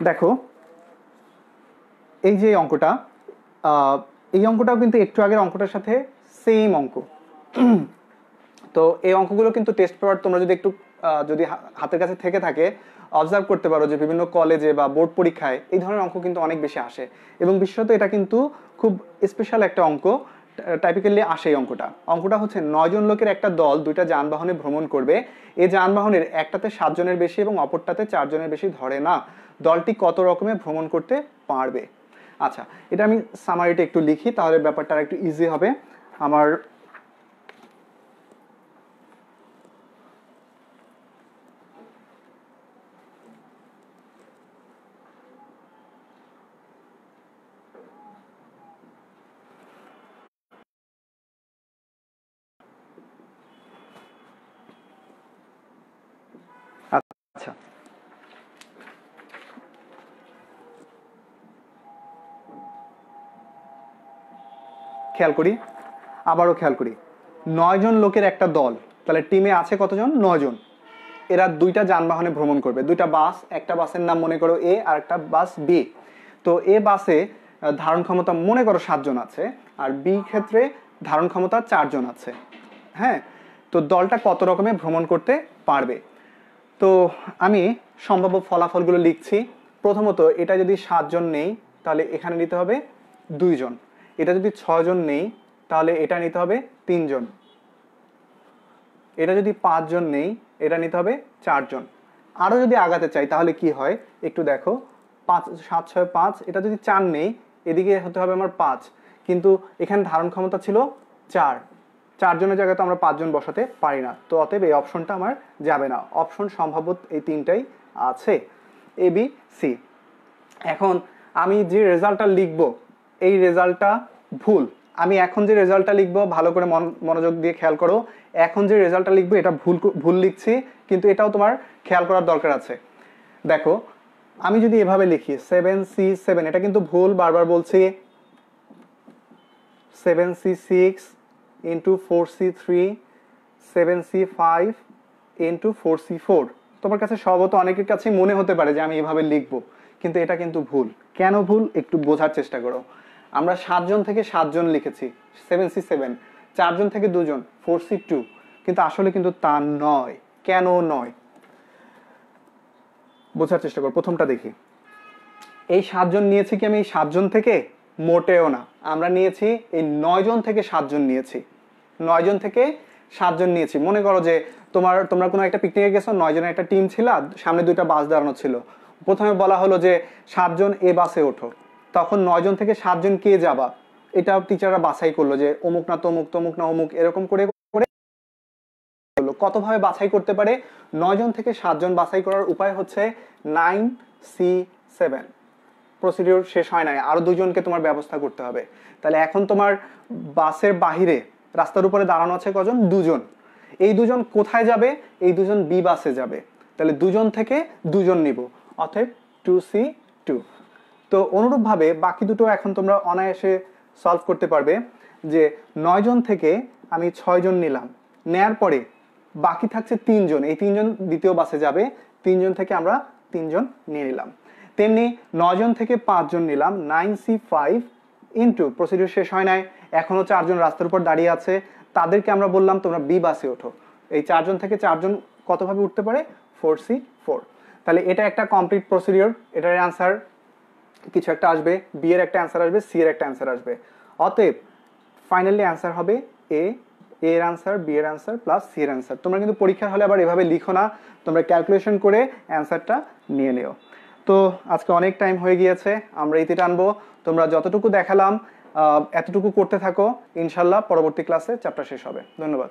দেখো এই যে অঙ্কটা, এই অঙ্কটাও কিন্তু একটু আগের অঙ্কটার সাথে সেম অঙ্ক। তো এই অঙ্কগুলো কিন্তু টেস্ট পেপার তোমরা যদি একটু যদি হাতের কাছে থেকে থাকে, অবজার্ভ করতে পারো যে বিভিন্ন কলেজে বা বোর্ড পরীক্ষায় এই ধরনের অঙ্ক কিন্তু অনেক বেশি আসে, এবং বিশেষত এটা কিন্তু খুব স্পেশাল একটা অঙ্ক, টাইপিক্যালি আসে এই অঙ্কটা। অঙ্কটা হচ্ছে 9 জন লোকের একটা দল দুইটা যানবাহনে ভ্রমণ করবে, এই যানবাহনের একটাতে 7 জনের বেশি এবং অপরটাতে 4 জনের বেশি ধরে না, দলটি কত রকমে ভ্রমণ করতে পারবে? আচ্ছা, এটা আমি সামারিটা একটু লিখি, তাহলে ব্যাপারটা একটু ইজি হবে আমার। আচ্ছা, খেয়াল করি, আবারও খেয়াল করি, 9 জন লোকের একটা দল, তাহলে টিমে আছে কতজন? 9 জন। এরা দুইটা যানবাহনে ভ্রমণ করবে, দুইটা বাস, একটা বাসের নাম মনে করো এ আর একটা বাস বি। তো এ বাসে ধারণ ক্ষমতা মনে করো 7 জন আছে, আর বি ক্ষেত্রে ধারণ ক্ষমতা 4 জন আছে। হ্যাঁ, তো দলটা কত রকমে ভ্রমণ করতে পারবে? তো আমি সম্ভাব্য ফলাফলগুলো লিখছি। প্রথমত, এটা যদি 7 জন নেই তাহলে এখানে নিতে হবে 2 জন। এটা যদি 6 জন নেই তাহলে এটা নিতে হবে 3 জন। এটা যদি 5 জন নেই এটা নিতে হবে 4 জন। আরো যদি আগাতে চাই তাহলে কি হয় একটু দেখো, 5 7 6 5, এটা যদি 4 নেই এদিকে হতে হবে আমার 5, কিন্তু এখানে ধারণ ক্ষমতা ছিল 4, 4 জনের জায়গায় তো আমরা 5 জন বসাতে পারি না, তো অতএব এই অপশনটা আমার যাবে না। অপশন সম্ভাব্য এই তিনটাই আছে, এ বি সি। এখন আমি যে রেজাল্টটা লিখবো এই রেজাল্টটা ভুল। আমি এখন যে রেজাল্টটা লিখবো ভালো করে মনোযোগ দিয়ে খেয়াল করো, এখন যে রেজাল্টটা লিখবো এটা ভুল লিখছি, কিন্তু এটাও তোমার খেয়াল করার দরকার আছে। দেখো আমি যদি এভাবে লিখি 7c7, এটা কিন্তু ভুল, বারবার বলছি। 7c6 into 4c3, 7c5 into 4c4। তোমার কাছে সম্ভবত অনেকের কাছে মনে হতে পারে যে আমি এভাবে লিখবো, কিন্তু এটা কিন্তু ভুল। কেন ভুল একটু বোঝার চেষ্টা করো। আমরা 7 জন থেকে 7 জন লিখেছি 7c7, 4 জন থেকে 2 জন 4c2, কিন্তু আসলে কিন্তু তা নয়। কেন নয় বোঝার চেষ্টা করো। প্রথমটা দেখি, এই 7 জন নিয়েছি কি আমি এই 7 জন থেকে? মোটেও না, আমরা নিয়েছি এই 9 জন থেকে 7 জন নিয়েছি, 9 জন থেকে 7 জন নিয়েছি। মনে করো যে তোমরা কোনো একটা পিকনিকে গেছো, 9 জনের একটা টিম ছিল, সামনে দুইটা বাস দাঁড়ানো ছিল। প্রথমে বলা হলো যে 7 জন এ বাসে ওঠো, তখন 9 জন থেকে 7 জন কে যাবা এটা টিচাররা বাছাই করলো যে অমুক না তমুক, তমুক না অমুক, এরকম করে করে কতভাবে বাছাই করতে পারে? 9 জন থেকে 7 জন বাছাই করার উপায় হচ্ছে 9c7। প্রসিডিউর শেষ হয় নাই, আরো 2 জনকে তোমার ব্যবস্থা করতে হবে। তাহলে এখন তোমার বাসের বাহিরে রাস্তার উপরে দাঁড়ানো আছে কজন? 2 জন। এই 2 জন কোথায় যাবে? এই 2 জন বি বাসে যাবে, তাহলে 2 জন থেকে 2 জন নিব, অতএব 2c2। তো অনুরূপভাবে বাকি দুটো এখন তোমরা অনায়াসে সলভ করতে পারবে, যে 9 জন থেকে আমি 6 জন নিলাম, নেয়ার পরে বাকি থাকছে 3 জন, এই 3 জন দ্বিতীয় বাসে যাবে, 3 জন থেকে আমরা 3 জন নিয়ে নিলাম। তেমনি 9 জন থেকে 5 জন নিলাম, 9C5 ইন্টু, প্রসিডিউর শেষ হয় নাই, এখনো 4 জন রাস্তার উপর দাঁড়িয়ে আছে, তাদেরকে আমরা বললাম তোমরা বি বাসে ওঠো। এই 4 জন থেকে 4 জন কতভাবে উঠতে পারে? 4C4। তাহলে এটা একটা কমপ্লিট প্রসিডিউর। এটার অ্যান্সার কিছু একটা আসবে, বি এর একটা অ্যান্সার আসবে, সি এর একটা অ্যান্সার আসবে। অতএব ফাইনালি অ্যান্সার হবে এ এর অ্যান্সার, বি এর অ্যান্সার প্লাস সি এর অ্যান্সার। তোমরা কিন্তু পরীক্ষার হলে আবার এভাবে লিখো না, তোমরা ক্যালকুলেশন করে অ্যান্সারটা নিয়ে নিও। তো আজকে অনেক টাইম হয়ে গিয়েছে, আমরা ইতি টানবো। তোমরা যতটুকু দেখালাম এতটুকু করতে থাকো, ইনশাল্লাহ পরবর্তী ক্লাসে চ্যাপ্টার শেষ হবে। ধন্যবাদ।